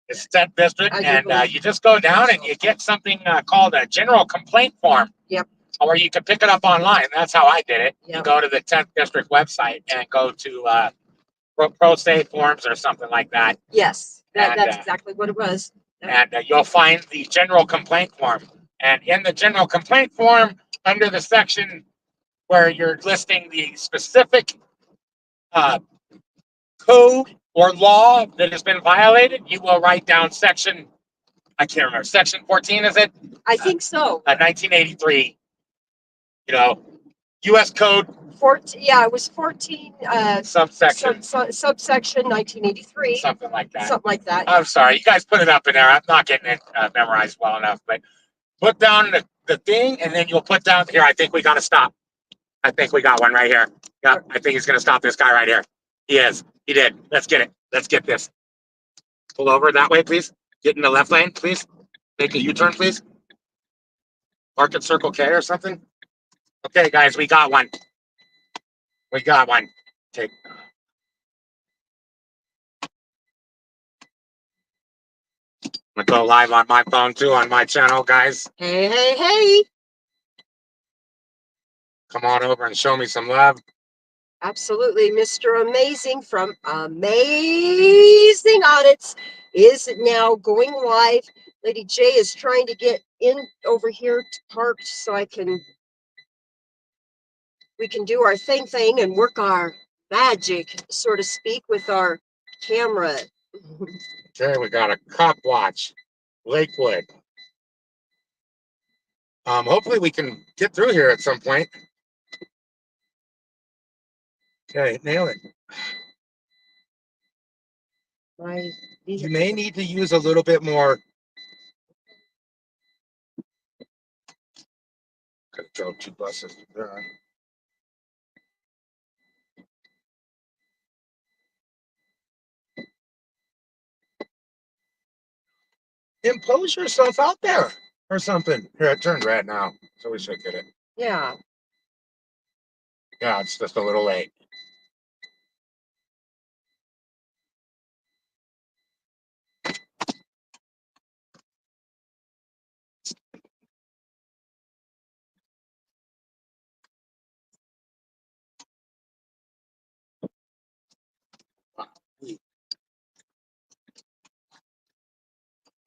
Speaker 4: it's 10th District,
Speaker 3: I do
Speaker 4: and
Speaker 3: believe-
Speaker 4: you just go down and you get something called a general complaint form.
Speaker 3: Yep.
Speaker 4: Or you can pick it up online. That's how I did it. You
Speaker 3: Yep.
Speaker 4: go to the 10th District website and go to pro se forms or something like that,
Speaker 3: Yes,
Speaker 4: And,
Speaker 3: that's exactly what it was.
Speaker 4: and you'll find the general complaint form. And in the general complaint form, under the section where you're listing the specific code or law that has been violated, you will write down section, I can't remember, section 14, is it?
Speaker 3: I think so.
Speaker 4: 1983, you know, U.S. Code
Speaker 3: 14, yeah, it was 14,
Speaker 4: subsection,
Speaker 3: subsection 1983,
Speaker 4: something like that.
Speaker 3: something like that.
Speaker 4: I'm sorry, you guys put it up in there. I'm not getting it memorized well enough, but put down the thing, and then you'll put down here. I think we got to stop. I think we got one right here. Yep, I think he's going to stop this guy right here. He is. He did. Let's get it. Let's get this. Pull over that way, please. Get in the left lane, please. Make a U-turn, please. Park at Circle K or something. Okay, guys, we got one. We got one. Take. I'm gonna go live on my phone too, on my channel, guys.
Speaker 3: Hey, hey, hey.
Speaker 4: Come on over and show me some love.
Speaker 3: Absolutely. Mr. Amazing from Amazing Audits is now going live. Lady J is trying to get in over here to parked so we can do our thing and work our magic, so to speak, with our camera.
Speaker 4: Okay, we got a cop watch, Lakewood. Hopefully we can get through here at some point. Okay, nail it. You may need to use a little bit more. Could have drove 2 buses there. Impose yourself out there or something. Here, it turned red now, so we should get it.
Speaker 3: Yeah.
Speaker 4: Yeah, it's just a little late.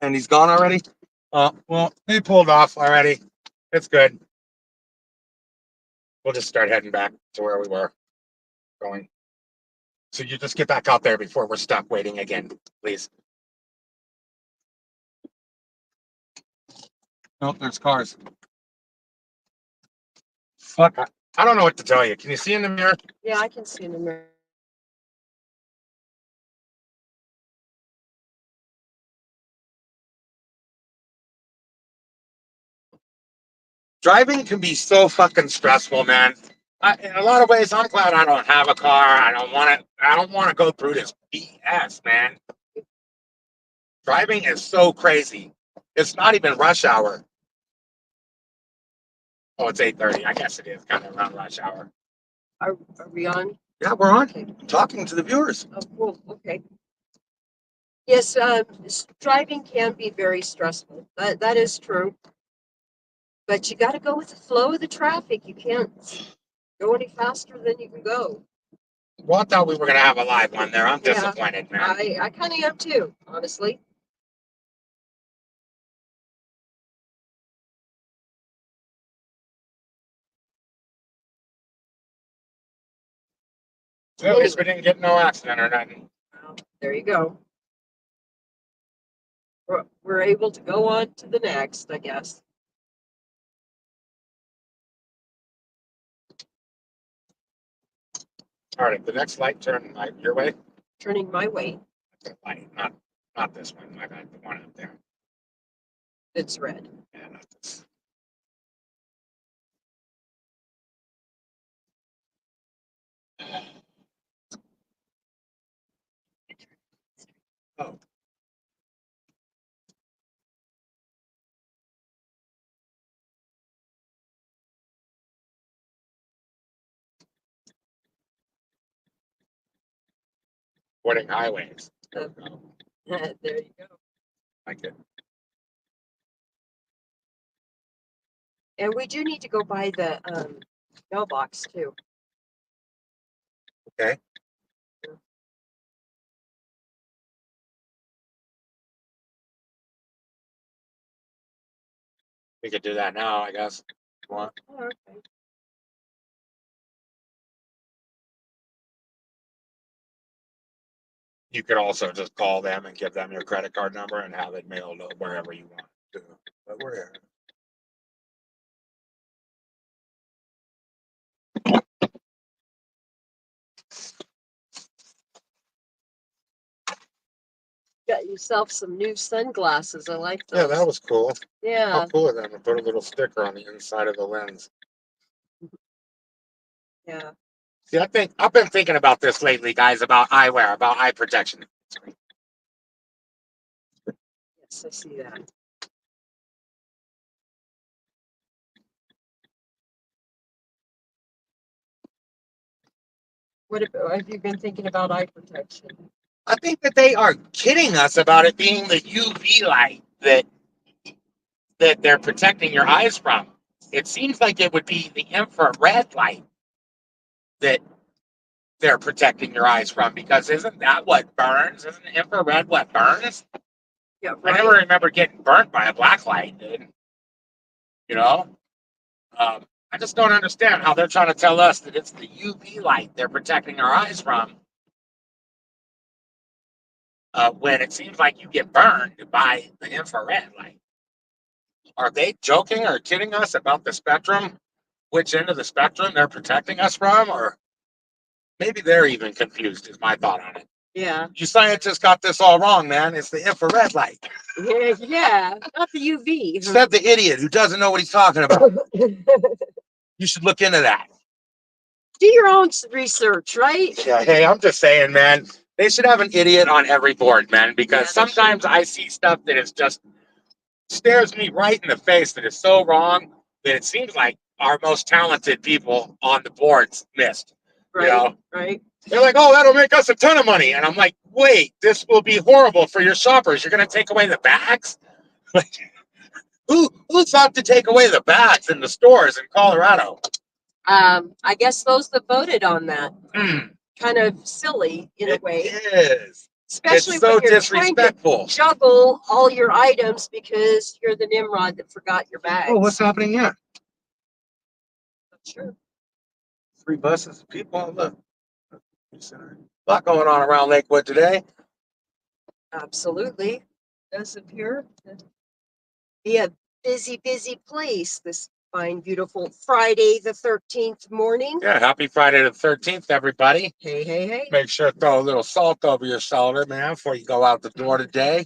Speaker 4: And he's gone already? Well, he pulled off already. It's good. We'll just start heading back to where we were going. So you just get back out there before we're stuck waiting again, please. Nope, there's cars. Fuck, I don't know what to tell you. Can you see in the mirror?
Speaker 3: Yeah, I can see in the mirror.
Speaker 4: Driving can be so fucking stressful, man. In a lot of ways, I'm glad I don't have a car. I don't want to go through this BS, man. Driving is so crazy. It's not even rush hour. Oh, it's 8:30. I guess it is kind of around rush hour.
Speaker 3: Are we on?
Speaker 4: Yeah, we're on.
Speaker 3: Okay.
Speaker 4: I'm talking to the viewers.
Speaker 3: Oh, cool. Okay. Yes, driving can be very stressful. That is true. But you got to go with the flow of the traffic. You can't go any faster than you can go.
Speaker 4: Well, I thought we were gonna have a live one there. I'm
Speaker 3: Yeah.
Speaker 4: disappointed, man.
Speaker 3: I kind of am too, honestly.
Speaker 4: Well, at least we didn't get no accident or nothing.
Speaker 3: Well, there you go. We're able to go on to the next, I guess.
Speaker 4: All right, the next light turn your way.
Speaker 3: Turning my way.
Speaker 4: The light, not this one. My bad. The one up there.
Speaker 3: It's red.
Speaker 4: Yeah, not this. Oh. Avoiding highways. There we go.
Speaker 3: There you go.
Speaker 4: Like it.
Speaker 3: And we do need to go by the mailbox too.
Speaker 4: Okay. We could do that now, I guess. If you want.
Speaker 3: Oh, okay.
Speaker 4: You could also just call them and give them your credit card number and have it mailed wherever you want to. But we're here.
Speaker 3: Got yourself some new sunglasses. I like those.
Speaker 4: Yeah, that was cool.
Speaker 3: Yeah.
Speaker 4: How cool of them to put a little sticker on the inside of the lens.
Speaker 3: Yeah.
Speaker 4: See, I've been thinking about this lately, guys, about eyewear, about eye protection.
Speaker 3: Yes, I see that. What have you been thinking about eye protection?
Speaker 4: I think that they are kidding us about it being the UV light that they're protecting your eyes from. It seems like it would be the infrared light that they're protecting your eyes from, because isn't that what burns? Isn't infrared what burns?
Speaker 3: Yeah,
Speaker 4: I never remember getting burnt by a black light, dude. You know? I just don't understand how they're trying to tell us that it's the UV light they're protecting our eyes from, when it seems like you get burned by the infrared light. Are they joking or kidding us about the spectrum? Which end of the spectrum they're protecting us from? Or maybe they're even confused, is my thought on it.
Speaker 3: Yeah.
Speaker 4: You scientists got this all wrong, man. It's the infrared light.
Speaker 3: Yeah, not the UV.
Speaker 4: Said the idiot who doesn't know what he's talking about. You should look into that.
Speaker 3: Do your own research, right?
Speaker 4: Yeah, hey, I'm just saying, man. They should have an idiot on every board, man, because sometimes I see stuff that is just stares me right in the face that is so wrong that it seems like our most talented people on the boards missed.
Speaker 3: Right,
Speaker 4: You know?
Speaker 3: right.
Speaker 4: They're like, oh, that'll make us a ton of money. And I'm like, wait, this will be horrible for your shoppers. You're going to take away the bags? Like, who thought to take away the bags in the stores in Colorado?
Speaker 3: I guess those that voted on that. Kind of silly in a way.
Speaker 4: It is.
Speaker 3: Especially
Speaker 4: It's so
Speaker 3: when you're
Speaker 4: disrespectful.
Speaker 3: trying to juggle all your items because you're the Nimrod that forgot your bags.
Speaker 4: Oh, what's happening here?
Speaker 3: Sure.
Speaker 4: 3 buses of people. Look. A lot going on around Lakewood today.
Speaker 3: Absolutely. Does appear to be a busy, busy place this fine, beautiful Friday the 13th morning.
Speaker 4: Yeah, happy Friday the 13th, everybody.
Speaker 3: Hey, hey, hey.
Speaker 4: Make sure to throw a little salt over your shoulder, man, before you go out the door today.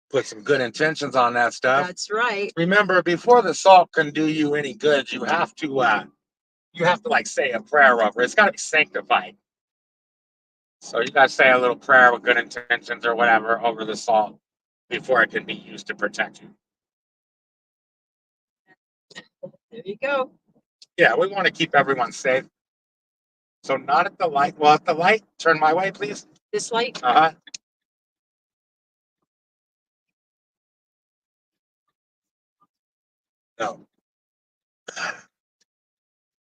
Speaker 4: Put some good intentions on that stuff.
Speaker 3: That's right.
Speaker 4: Remember, before the salt can do you any good, you have to like say a prayer over it. It's got to be sanctified. So you got to say a little prayer with good intentions or whatever over the salt before it can be used to protect you.
Speaker 3: There you go.
Speaker 4: Yeah, we want to keep everyone safe. So not at the light. Well, at the light, turn my way, please.
Speaker 3: This light.
Speaker 4: Uh-huh. No.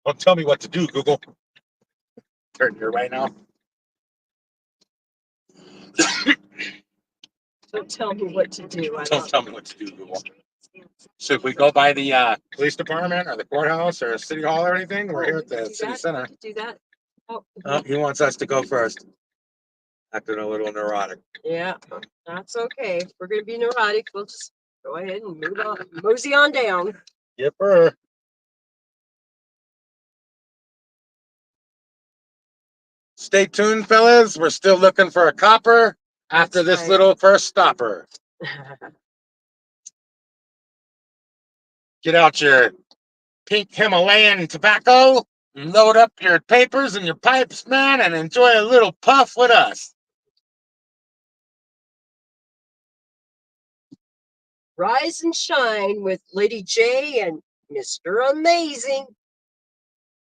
Speaker 4: Don't tell me what to do, Google. Turn your way now.
Speaker 3: Don't tell me what to do.
Speaker 4: Don't tell me what to do, Google. Should we go by the police department or the courthouse or city hall or anything? We're here at the city center.
Speaker 3: Do that. Oh,
Speaker 4: He wants us to go first. Acting a little neurotic.
Speaker 3: yeah, that's okay. If we're gonna be neurotic, we'll just go ahead and move on, mosey on down.
Speaker 4: Yipper. Stay tuned, fellas. We're still looking for a copper after this little first stopper. Get out your pink Himalayan tobacco, load up your papers and your pipes, man, and enjoy a little puff with us.
Speaker 3: Rise and shine with Lady J and Mr. Amazing.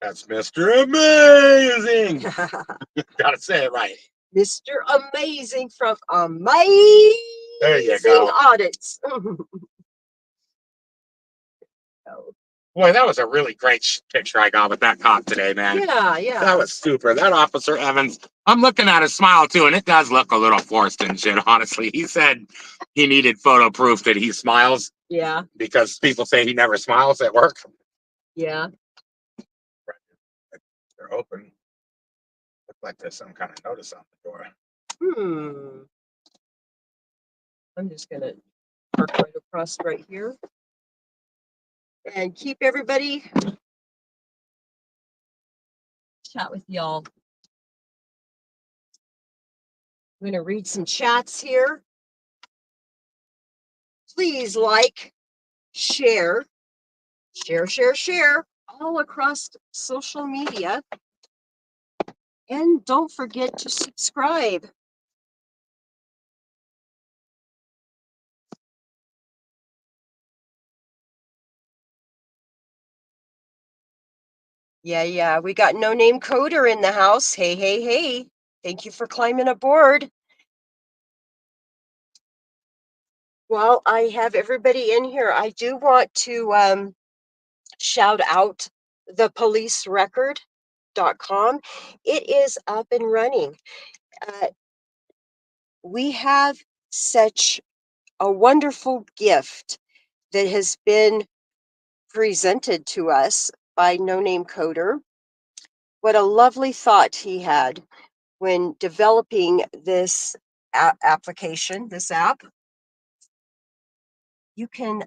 Speaker 4: That's Mr. Amazing. Gotta say it right.
Speaker 3: Mr. Amazing from Amazing
Speaker 4: There you go.
Speaker 3: Audits.
Speaker 4: Boy, that was a really great picture I got with that cop today, man.
Speaker 3: Yeah, yeah.
Speaker 4: That was super. That Officer Evans, I'm looking at his smile too, and it does look a little forced and shit, honestly. He said he needed photo proof that he smiles.
Speaker 3: Yeah.
Speaker 4: Because people say he never smiles at work.
Speaker 3: Yeah.
Speaker 4: They're open. Look like there's some kind of notice on the door.
Speaker 3: I'm just gonna park right across right here. And keep everybody chat with y'all. I'm gonna read some chats here. Please like, share all across social media. And don't forget to subscribe. Yeah, we got No Name Coder in the house. Hey, hey, hey. Thank you for climbing aboard. Well, I have everybody in here. I do want to shout out the police record. PaNCaKE.com. It is up and running. We have such a wonderful gift that has been presented to us by No Name Coder. What a lovely thought he had when developing this application, this app. You can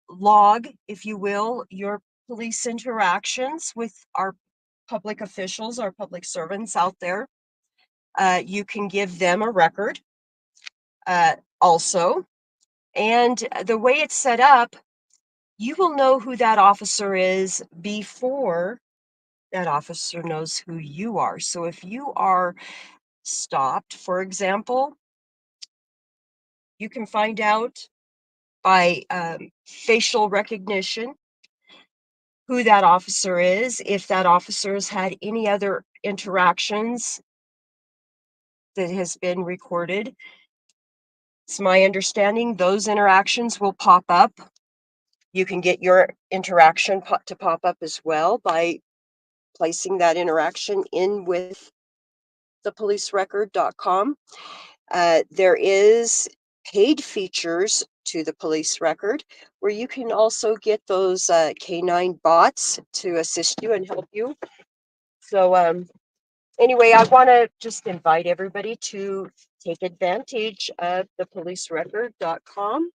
Speaker 3: log, if you will, your police interactions with our public officials, our public servants out there. You can give them a record also. And the way it's set up, you will know who that officer is before that officer knows who you are. So if you are stopped, for example, you can find out by facial recognition who that officer is, if that officer has had any other interactions that has been recorded. It's my understanding those interactions will pop up. You can get your interaction to pop up as well by placing that interaction in with the policerecord.com. There is paid features to the police record where you can also get those canine bots to assist you and help you. So anyway, I want to just invite everybody to take advantage of the policerecord.com.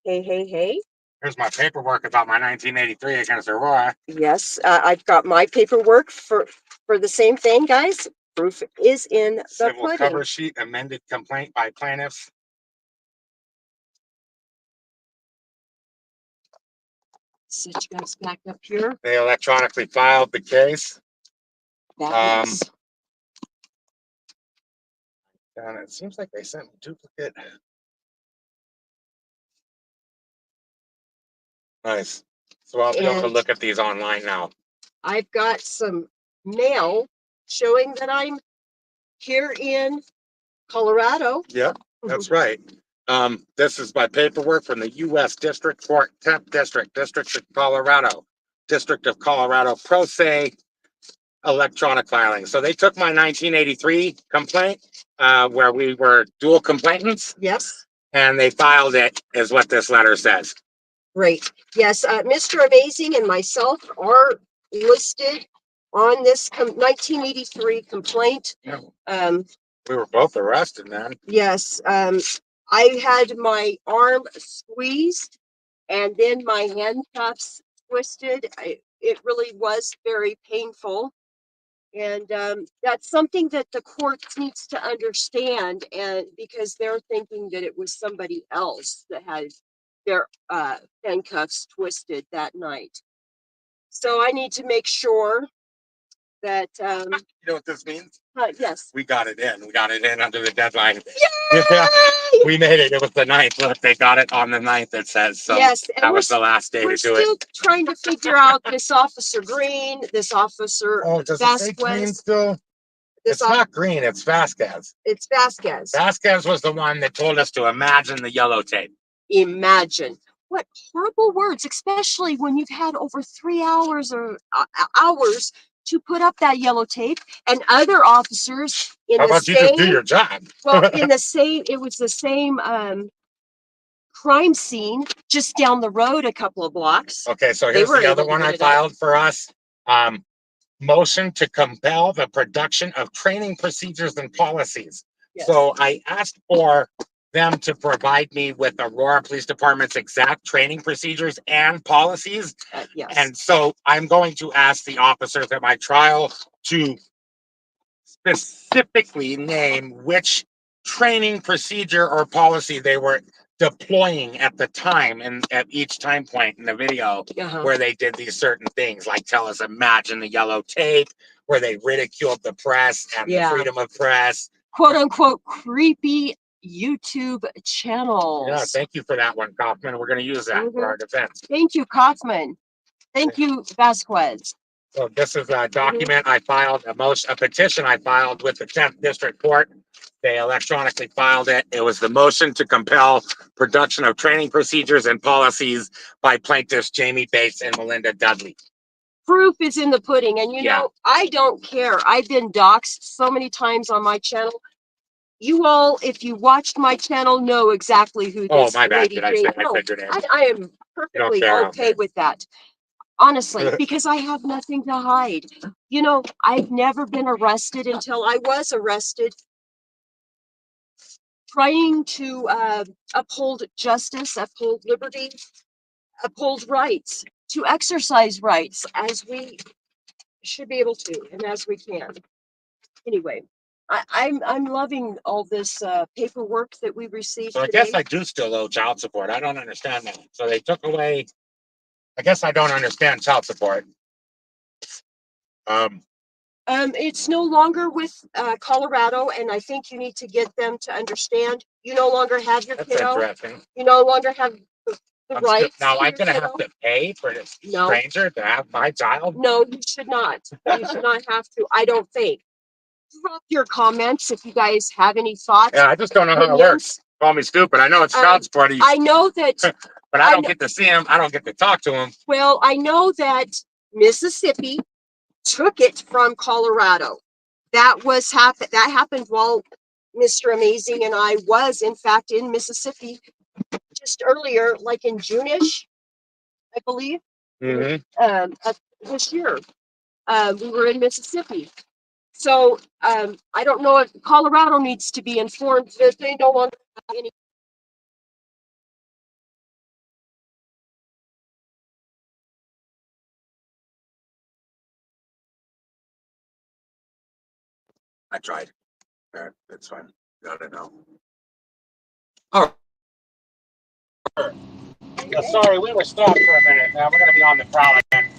Speaker 3: Hey.
Speaker 4: Here's my paperwork about my 1983 against Aurora.
Speaker 3: Yes, I've got my paperwork for the same thing, guys. Proof is in the
Speaker 4: Civil
Speaker 3: pudding.
Speaker 4: cover sheet, amended complaint by plaintiffs.
Speaker 3: Set you guys back up here.
Speaker 4: They electronically filed the case.
Speaker 3: That is.
Speaker 4: And it seems like they sent me duplicate. Nice. So I'll be able to look at these online now.
Speaker 3: I've got some mail showing that I'm here in Colorado.
Speaker 4: Yeah, that's right. This is my paperwork from the U.S. District Court, 10th District, District of Colorado, pro se electronic filing. So they took my 1983 complaint, where we were dual complainants.
Speaker 3: Yes.
Speaker 4: And they filed it, is what this letter says.
Speaker 3: Great. Yes, Mr. Amazing and myself are listed on this 1983 complaint.
Speaker 4: Yeah. We were both arrested, man.
Speaker 3: Yes, I had my arm squeezed and then my handcuffs twisted. It really was very painful. And that's something that the court needs to understand, and because they're thinking that it was somebody else that had their handcuffs twisted that night. So I need to make sure that
Speaker 4: you know what this means?
Speaker 3: yes.
Speaker 4: We got it in. We got it in under the deadline.
Speaker 3: Yay!
Speaker 4: Yeah, we made it. It was the 9th. Look, they got it on the 9th, it says. So
Speaker 3: yes,
Speaker 4: that was the last day to do it.
Speaker 3: We're still trying to figure out this Officer Green, this Officer
Speaker 4: does it say Green still? It's not Green, it's Vasquez.
Speaker 3: It's Vasquez.
Speaker 4: Vasquez was the one that told us to imagine the yellow tape.
Speaker 3: Imagine. What horrible words, especially when you've had over 3 hours or hours to put up that yellow tape, and other officers in
Speaker 4: How
Speaker 3: the
Speaker 4: about
Speaker 3: same,
Speaker 4: you just do your job?
Speaker 3: well, in the same, it was the same crime scene just down the road a couple of blocks.
Speaker 4: Okay, so here's the other one I filed for us. Motion to compel the production of training procedures and policies. Yes. So I asked for them to provide me with Aurora Police Department's exact training procedures and policies.
Speaker 3: Yes.
Speaker 4: And so I'm going to ask the officers at my trial to specifically name which training procedure or policy they were deploying at the time and at each time point in the video where they did these certain things, like tell us, imagine the yellow tape, where they ridiculed the press and the freedom of press.
Speaker 3: Quote unquote creepy YouTube channels.
Speaker 4: Yeah, thank you for that one, Kaufman. We're going to use that for our defense.
Speaker 3: Thank you, Kaufman. Thank you, Vasquez.
Speaker 4: So this is a document I filed, a petition I filed with the 10th District Court. They electronically filed it. It was the motion to compel production of training procedures and policies by plaintiffs Jamie Bates and Melinda Dudley.
Speaker 3: Proof is in the pudding. And you
Speaker 4: Yeah.
Speaker 3: know, I don't care. I've been doxxed so many times on my channel. You all, if you watched my channel, know exactly who
Speaker 4: Oh,
Speaker 3: this
Speaker 4: my bad.
Speaker 3: lady
Speaker 4: Did I
Speaker 3: Jane.
Speaker 4: say I
Speaker 3: No,
Speaker 4: said your name?
Speaker 3: I am perfectly
Speaker 4: care,
Speaker 3: okay with that. Honestly, because I have nothing to hide. You know, I've never been arrested until I was arrested trying to uphold justice, uphold liberty, uphold rights, to exercise rights as we should be able to and as we can. Anyway, I'm loving all this paperwork that we received
Speaker 4: So I
Speaker 3: today.
Speaker 4: guess I do still owe child support. I don't understand that. So they took away. I guess I don't understand child support.
Speaker 3: It's no longer with Colorado, and I think you need to get them to understand you no longer have your
Speaker 4: That's
Speaker 3: kiddo.
Speaker 4: interesting.
Speaker 3: You no longer have the
Speaker 4: I'm
Speaker 3: rights.
Speaker 4: now
Speaker 3: to
Speaker 4: I'm
Speaker 3: your
Speaker 4: gonna
Speaker 3: kiddo.
Speaker 4: have to pay for this
Speaker 3: No.
Speaker 4: stranger to have my child.
Speaker 3: No, you should not. You should not have to. I don't think. Drop your comments if you guys have any thoughts.
Speaker 4: Yeah, I just don't know how it works. Call me stupid. I know it's child support.
Speaker 3: I know that.
Speaker 4: But I don't get to see him. I don't get to talk to him.
Speaker 3: Well, I know that Mississippi took it from Colorado. That happened while Mr. Amazing and I was in fact in Mississippi just earlier, like in June-ish, I believe. Of this year. We were in Mississippi. So I don't know if Colorado needs to be informed that they no longer have any.
Speaker 4: I tried. That's fine. Gotta know. Oh. Sorry, we were stopped for a minute. Now we're gonna be on the prowl again.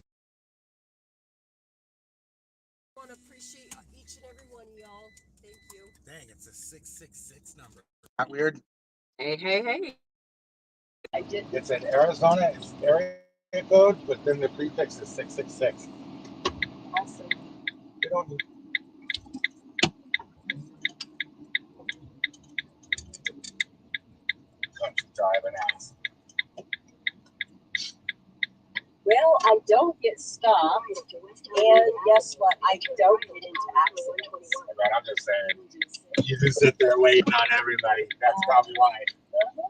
Speaker 3: I want to appreciate each and every one of y'all. Thank you.
Speaker 4: Dang, it's a 666 number. Not weird.
Speaker 3: Hey. I did.
Speaker 4: It's in Arizona. It's area code, but then the prefix is 666.
Speaker 3: Awesome.
Speaker 4: We don't need. Country driving ass.
Speaker 3: Well, I don't get stopped, and guess what? I don't get into accidents.
Speaker 4: Right, I'm just saying. You just sit there waiting on everybody. That's probably why.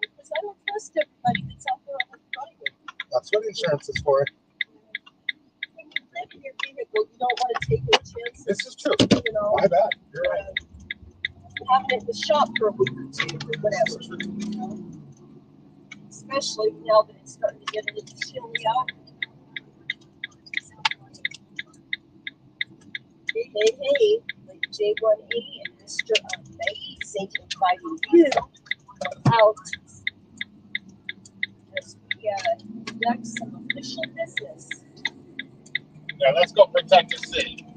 Speaker 3: Because I don't trust everybody that's out there on the highway.
Speaker 4: That's what insurance is for.
Speaker 3: When you live in your vehicle, you don't want to take any chances.
Speaker 4: This is true.
Speaker 3: You know,
Speaker 4: My bad. You're right.
Speaker 3: having it in the shop for a week or two or whatever. You know? Especially now that it's starting to get a little chilly out. Hey, like J1E and Mr. Amazing inviting you out as we conduct some official business.
Speaker 4: Yeah, let's go protect the city.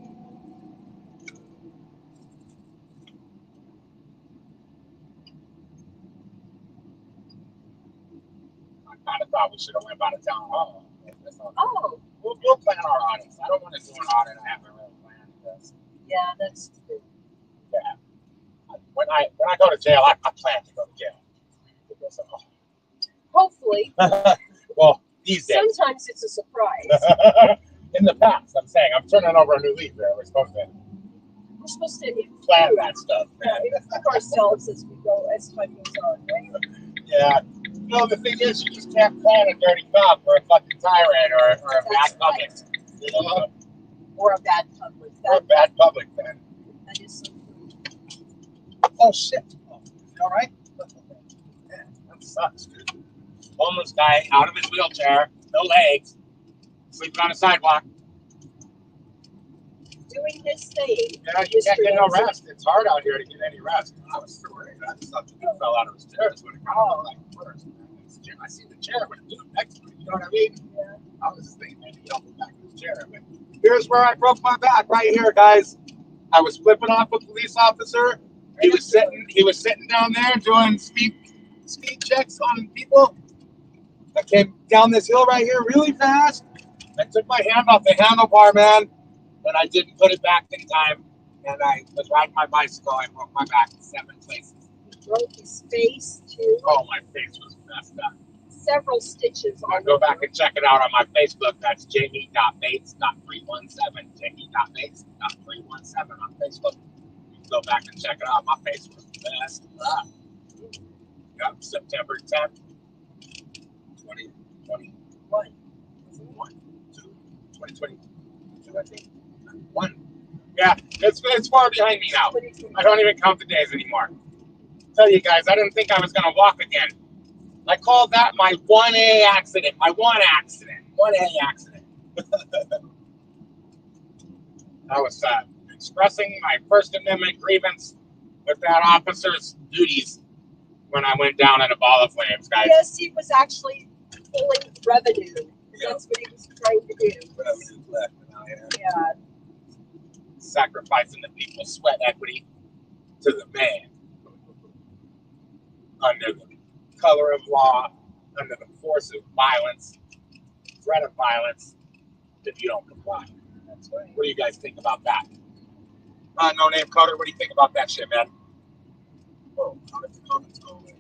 Speaker 4: I kind of thought we should have went by the town hall.
Speaker 3: Oh,
Speaker 4: We'll plan our audits. I don't want to do an audit. I haven't really planned this.
Speaker 3: yeah, that's true.
Speaker 4: Yeah. When I go to jail, I plan to go to jail.
Speaker 3: Hopefully.
Speaker 4: Well, these days.
Speaker 3: Sometimes it's a surprise.
Speaker 4: In the past, I'm saying I'm turning over a new leaf there. We're supposed to plan that stuff.
Speaker 3: Improve ourselves as we go, as time goes on, right?
Speaker 4: Yeah. No, the thing is, you just can't plan a dirty cop or a fucking tyrant or a bad public. You know?
Speaker 3: Or a bad public.
Speaker 4: Or a bad public, man.
Speaker 3: That is so true.
Speaker 4: Oh, shit. Oh, you all right? Man, that sucks, dude. Homeless guy out of his wheelchair, no legs, sleeping on a sidewalk.
Speaker 3: Doing his thing.
Speaker 4: Yeah, you can't get no rest. It's hard out here to get any rest. I was so worried. I just thought the dude fell out of his chair. When it got like first. I see the chair with a dude next to me. You know what I mean? Yeah. I was just thinking maybe he'll be back in his chair. But here's where I broke my back, right here, guys. I was flipping off a police officer. He was sitting down there doing speed checks on people. I came down this hill right here really fast. I took my hand off the handlebar, man, and I didn't put it back in time. And I was riding my bicycle. I broke my back in 7 places.
Speaker 3: He broke his face too.
Speaker 4: Oh, my face was messed up.
Speaker 3: several stitches
Speaker 4: I'll
Speaker 3: on
Speaker 4: go
Speaker 3: it.
Speaker 4: back and check it out on my Facebook. That's jamie.bates.317. Jamie.bates.317 on Facebook. You can go back and check it out on my Facebook. Best of luck. Yep, September 10th, 2021. 2022, I think. 1. Yeah, it's far behind me now. I don't even count the days anymore. Tell you guys, I didn't think I was going to walk again. I called that my 1A accident. My 1A accident. I was expressing my First Amendment grievance with that officer's duties when I went down in a ball of flames, guys.
Speaker 3: Yes, he was actually pulling revenue. That's what he was trying to do.
Speaker 4: Revenue collecting out here.
Speaker 3: Yeah.
Speaker 4: Sacrificing the people's sweat equity to the man. Under the color of law, under the force of violence, threat of violence, if you don't comply.
Speaker 3: That's right.
Speaker 4: What do you guys think about that? No name Cutter, what do you think about that shit, man? Oh, how did the comments go away?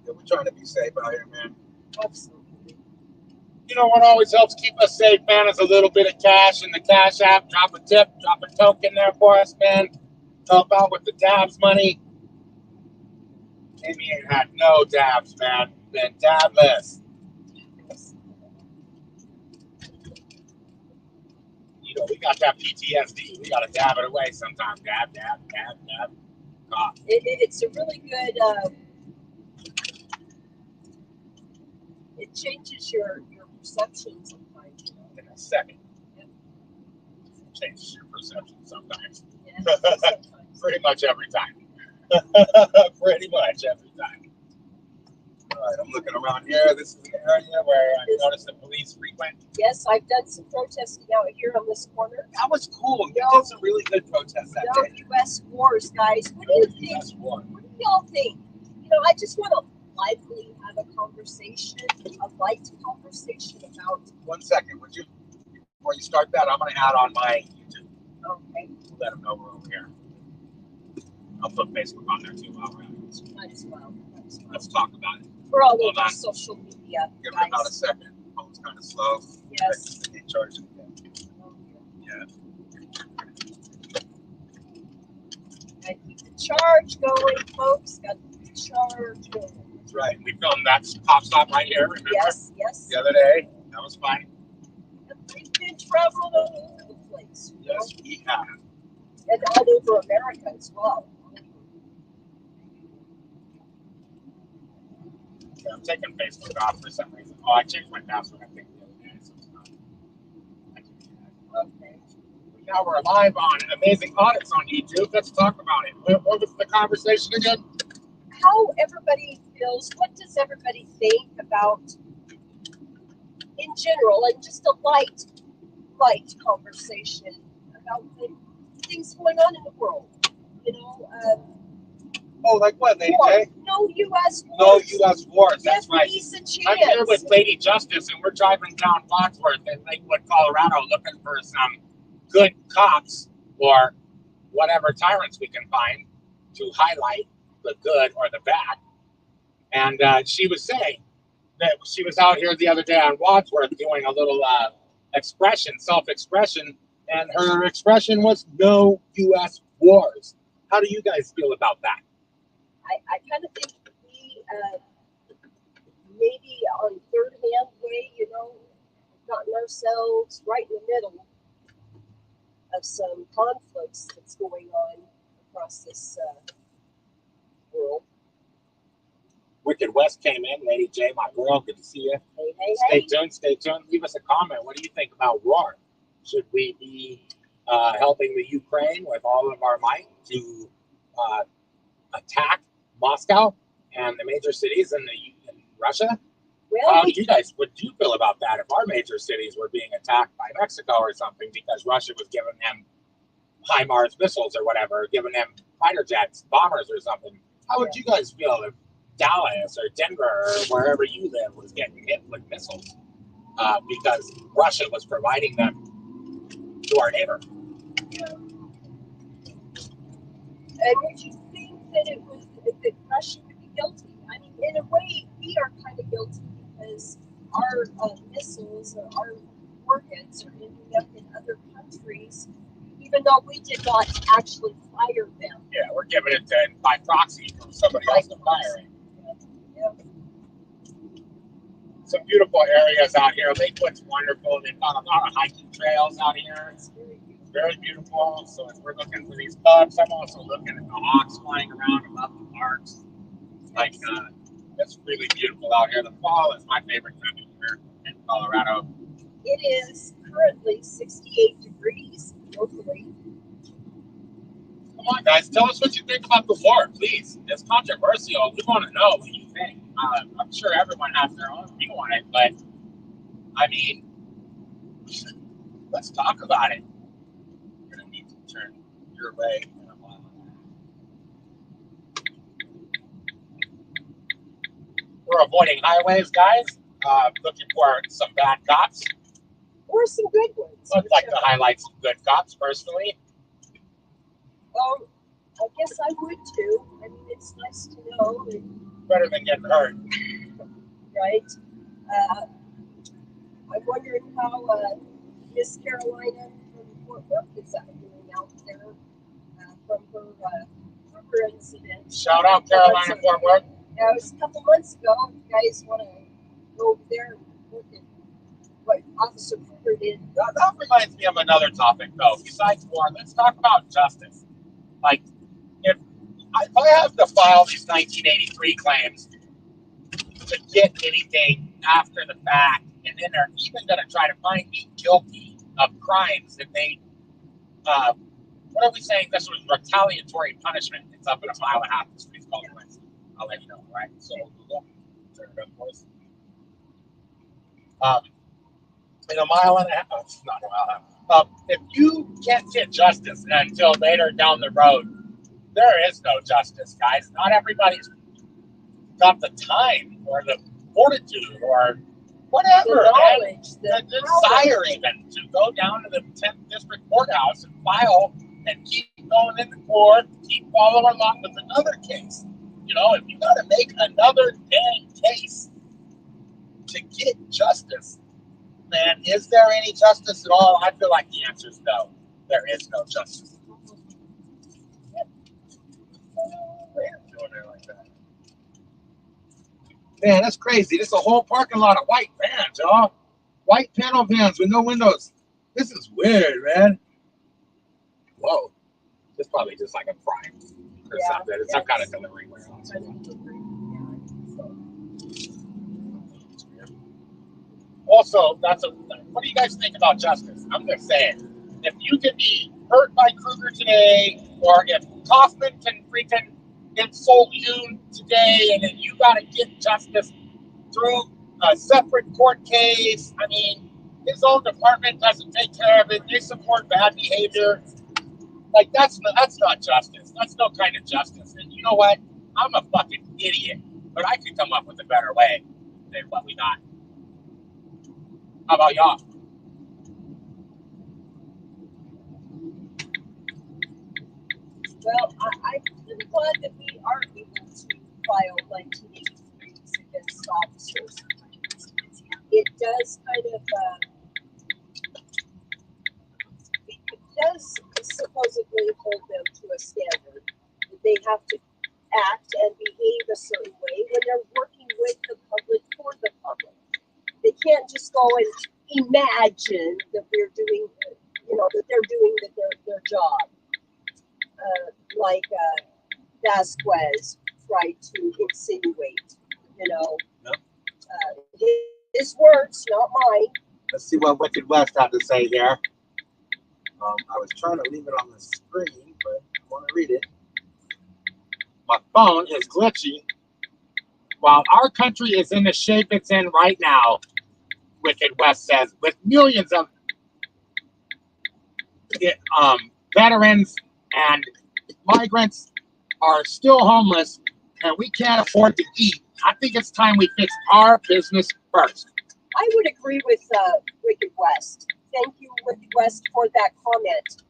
Speaker 4: Yeah, we're trying to be safe out here, man.
Speaker 3: Absolutely.
Speaker 4: You know what always helps keep us safe, man, is a little bit of cash in the Cash App. Drop a tip, drop a token there for us, man. Help out with the dabs money. Amy ain't had no dabs, man. Been dabless. You know, we got that PTSD. We got to dab it away sometimes. Dab, dab, dab, dab. God.
Speaker 3: It's a really good, it changes your perception sometimes. You know?
Speaker 4: In a second. It changes your perception sometimes.
Speaker 3: Yeah, sometimes.
Speaker 4: Pretty much every time. Pretty much every time. All right, I'm looking around here. This is the area where I noticed the police frequent.
Speaker 3: Yes, I've done some protesting out here on this corner.
Speaker 4: That was cool. You did some really good protests that
Speaker 3: No
Speaker 4: day.
Speaker 3: U.S. wars, guys. What do you think?
Speaker 4: US war.
Speaker 3: What do y'all think? You know, I just want to lively have a conversation, a light conversation about.
Speaker 4: 1 second, would you? Before you start that, I'm going to add on my YouTube.
Speaker 3: Okay,
Speaker 4: Let them know we're over here. I'll put Facebook on there too while we're at this.
Speaker 3: might as well.
Speaker 4: Let's talk about it.
Speaker 3: We're all
Speaker 4: Hold
Speaker 3: over
Speaker 4: on.
Speaker 3: social media,
Speaker 4: Give it
Speaker 3: guys.
Speaker 4: about a second. Phone's kind of slow.
Speaker 3: Yes.
Speaker 4: They need charging again. Yeah.
Speaker 3: Gotta keep the charge going, folks. Got to keep the charge going.
Speaker 4: That's right. We filmed that pop stop right here, remember?
Speaker 3: Yes, yes.
Speaker 4: The other day. That was fun.
Speaker 3: We've been traveling all over the place. You know?
Speaker 4: Yes, we have.
Speaker 3: And all over America as well.
Speaker 4: Yeah, I'm taking Facebook off for some reason. Oh, I changed my password, I think, the other day. So it's not. I can do that.
Speaker 3: Okay.
Speaker 4: Now we're live on Amazing Audits on YouTube. Let's talk about it. What was the conversation again?
Speaker 3: How everybody feels, what does everybody think about, in general, and just a light conversation about the things going on in the world. You know,
Speaker 4: Oh, like what, Lady
Speaker 3: war.
Speaker 4: J?
Speaker 3: No U.S.
Speaker 4: No
Speaker 3: wars.
Speaker 4: U.S. wars. That's
Speaker 3: Give
Speaker 4: right.
Speaker 3: peace a chance.
Speaker 4: I'm here with Lady Justice, and we're driving down Wadsworth in Lakewood, Colorado, looking for some good cops or whatever tyrants we can find to highlight the good or the bad. And she was saying that she was out here the other day on Wadsworth doing a little self-expression, and her expression was no U.S. wars. How do you guys feel about that?
Speaker 3: I kind of think we maybe on third hand way, you know, gotten ourselves right in the middle of some conflicts that's going on across this world.
Speaker 4: Wicked West came in. Lady J, my girl, good to see you.
Speaker 3: Hey, hey,
Speaker 4: Stay
Speaker 3: hey.
Speaker 4: tuned. Stay tuned. Leave us a comment. What do you think about war? Should we be helping the Ukraine with all of our might to attack Moscow and the major cities in Russia?
Speaker 3: Well,
Speaker 4: How do you guys, what do you feel about that if our major cities were being attacked by Mexico or something because Russia was giving them HIMARS missiles or whatever, giving them fighter jets, bombers or something? How would you guys feel if Dallas or Denver or wherever you live was getting hit with missiles because Russia was providing them to our neighbor?
Speaker 3: And would you think that that Russia would be guilty? I mean, in a way, we are kind of guilty because our missiles or our warheads are ending up in other countries, even though we did not actually fire them.
Speaker 4: Yeah, we're giving it to by proxy from somebody else to fire it.
Speaker 3: Yeah.
Speaker 4: Some beautiful areas out here. Lakewood's wonderful. They've got a lot of hiking trails out here. It's very beautiful. So as we're looking for these bugs, I'm also looking at the hawks flying around above the parks. Like, it's really beautiful out here. The fall is my favorite time of year in Colorado.
Speaker 3: It is currently 68 degrees locally.
Speaker 4: Come on, guys. Tell us what you think about the war, please. It's controversial. We want to know what you think. I'm sure everyone has their own view on it, but I mean, let's talk about it. You're going to need to turn your way. We're avoiding highways, guys. Looking for some bad cops.
Speaker 3: Or some good ones.
Speaker 4: I'd like to highlight some good cops, personally.
Speaker 3: Well, I guess I would too. I mean, it's nice to know that,
Speaker 4: Better than getting hurt.
Speaker 3: right? I'm wondering how Miss Carolina from Fort Worth is doing out there from her incident.
Speaker 4: Shout out Carolina, Fort Worth.
Speaker 3: Yeah, it was a couple months ago. If you guys want to go over there and look at what Officer Cooper did.
Speaker 4: That reminds me of another topic, though. Besides war, let's talk about justice. Like, if I have to file these 1983 claims to get anything after the fact, and then they're even going to try to find me guilty of crimes that they, what are we saying? This was retaliatory punishment. It's up in a mile and a half. The street's called Quincy. I'll let you know, right? So Google, turn it up for us. In a mile and a half, not a mile and a half. If you can't get justice until later down the road, there is no justice, guys. Not everybody's got the time or the fortitude or whatever,
Speaker 3: The knowledge,
Speaker 4: the desire even to go down to the 10th district courthouse and file and keep going in the court, keep following along with another case. You know, if you got to make another dang case to get justice, man, is there any justice at all? I feel like the answer is no. There is no justice. Man, that's crazy. This is a whole parking lot of white vans, y'all. White panel vans with no windows. This is weird, man. Whoa. It's probably just like a prime or something. It's some kind of delivery warehouse. Also, what do you guys think about justice? I'm just saying, if you can be hurt by Kruger today, or if Kaufman can freaking insult you today, and then you got to get justice through a separate court case. I mean, his own department doesn't take care of it. They support bad behavior. Like, that's not justice. That's no kind of justice. And you know what? I'm a fucking idiot, but I could come up with a better way than what we got. How about y'all?
Speaker 3: Well, I'm really glad that we are able to file 1983s against officers. It does kind of, it does supposedly hold them to a standard. They have to act and behave a certain way when they're working with the public for the public. They can't just go and imagine that we're doing, that they're doing their job. Like Vasquez tried to insinuate,
Speaker 4: Yep.
Speaker 3: His words, not mine.
Speaker 4: Let's see what Wicked West had to say here. I was trying to leave it on the screen, but I want to read it. My phone is glitchy. While our country is in the shape it's in right now, Wicked West says, with millions of veterans and migrants are still homeless and we can't afford to eat, I think it's time we fix our business first.
Speaker 3: I would agree with Wicked West. Thank you, Wicked West, for that comment.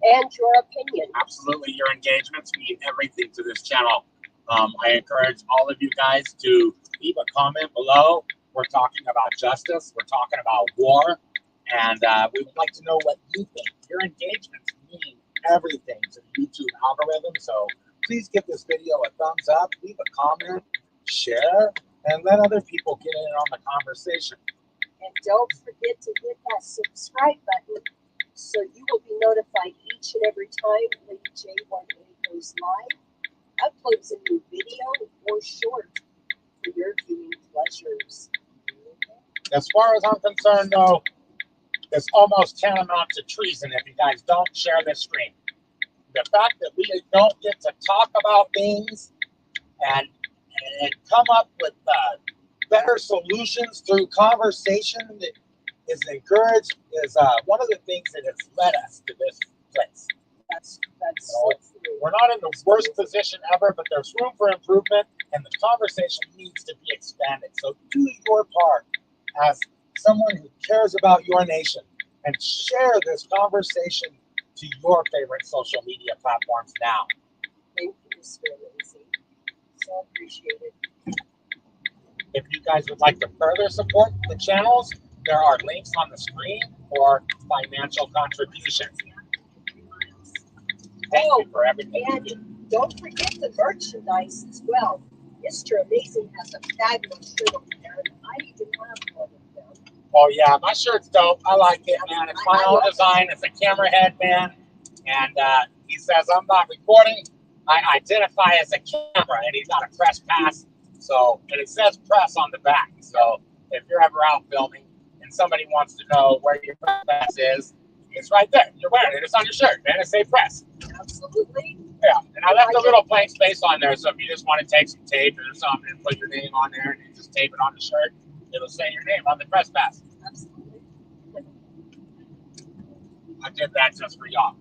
Speaker 3: And your opinion.
Speaker 4: Absolutely, your engagements mean everything to this channel. I encourage all of you guys to leave a comment below. We're talking about justice. We're talking about war. And we would like to know what you think. Your engagements mean everything to the YouTube algorithm. So please give this video a thumbs up, leave a comment, share, and let other people get in on the conversation.
Speaker 3: And don't forget to hit that subscribe button so you will be notified each and every time Lady J1A goes live, uploads a new video or short for your viewing pleasures.
Speaker 4: As far as I'm concerned, though, it's almost tantamount to treason if you guys don't share this stream. The fact that we don't get to talk about things and come up with better solutions through conversation that is encouraged is one of the things that has led us to this place.
Speaker 3: That's so true.
Speaker 4: We're not in the worst position ever, but there's room for improvement, and the conversation needs to be expanded. So do your part as someone who cares about your nation and share this conversation to your favorite social media platforms now.
Speaker 3: Thank you, Mr. Lindsay. So appreciated.
Speaker 4: If you guys would like to further support the channels, there are links on the screen for financial contributions. Thank you for everything you do.
Speaker 3: And don't forget the merchandise as well. Mr. Amazing has a fabulous shirt over there, and I even have one of them.
Speaker 4: Oh yeah, my shirt's dope. I like it, man. It's my own design. It's a camera head, man. And he says I'm not recording. I identify as a camera, and he's got a press pass. So, and it says press on the back. So if you're ever out filming and somebody wants to know where your press pass is, it's right there. You're wearing it. It's on your shirt, man. It says press.
Speaker 3: Absolutely.
Speaker 4: Yeah, and I left a little blank space on there, so if you just want to take some tape or something and put your name on there and you just tape it on the shirt, it'll say your name on the press pass.
Speaker 3: Absolutely.
Speaker 4: I did that just for y'all.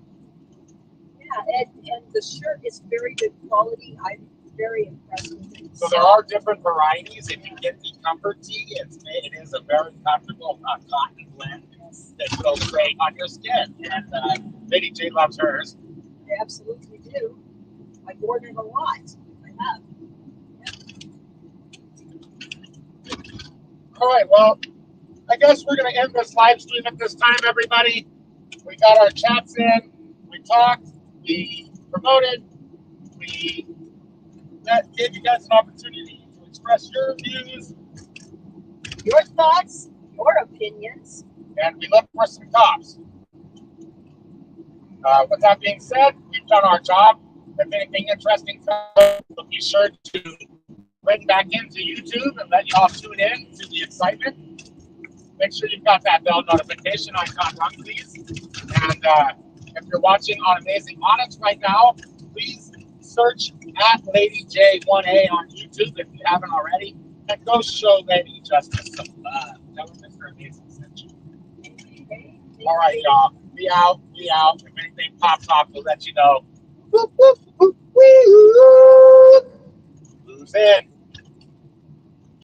Speaker 3: Yeah, and the shirt is very good quality. I'm very impressed with it.
Speaker 4: So there are different varieties. If you get the Comfort Tee, it is a very comfortable cotton blend that feels great on your skin. And Lady J loves hers.
Speaker 3: I absolutely do. I've worn it a lot. I have.
Speaker 4: All right, well, I guess we're going to end this live stream at this time, everybody. We got our chats in. We talked. We promoted. We gave you guys an opportunity to express your views.
Speaker 3: Your thoughts, your opinions.
Speaker 4: And we look for some cops. With that being said, we've done our job. If anything interesting comes, we'll be sure to bring back into YouTube and let y'all tune in to the excitement. Make sure you've got that bell notification icon on, please. And if you're watching on Amazing Onyx right now, please search at Lady J1A on YouTube if you haven't already. And go show Lady Justice some love. Tell her Mr. Amazing sent you. All right, y'all. Be out. Be out. If anything pops off, we'll let you know. Whoop, whoop, whoop, whoop.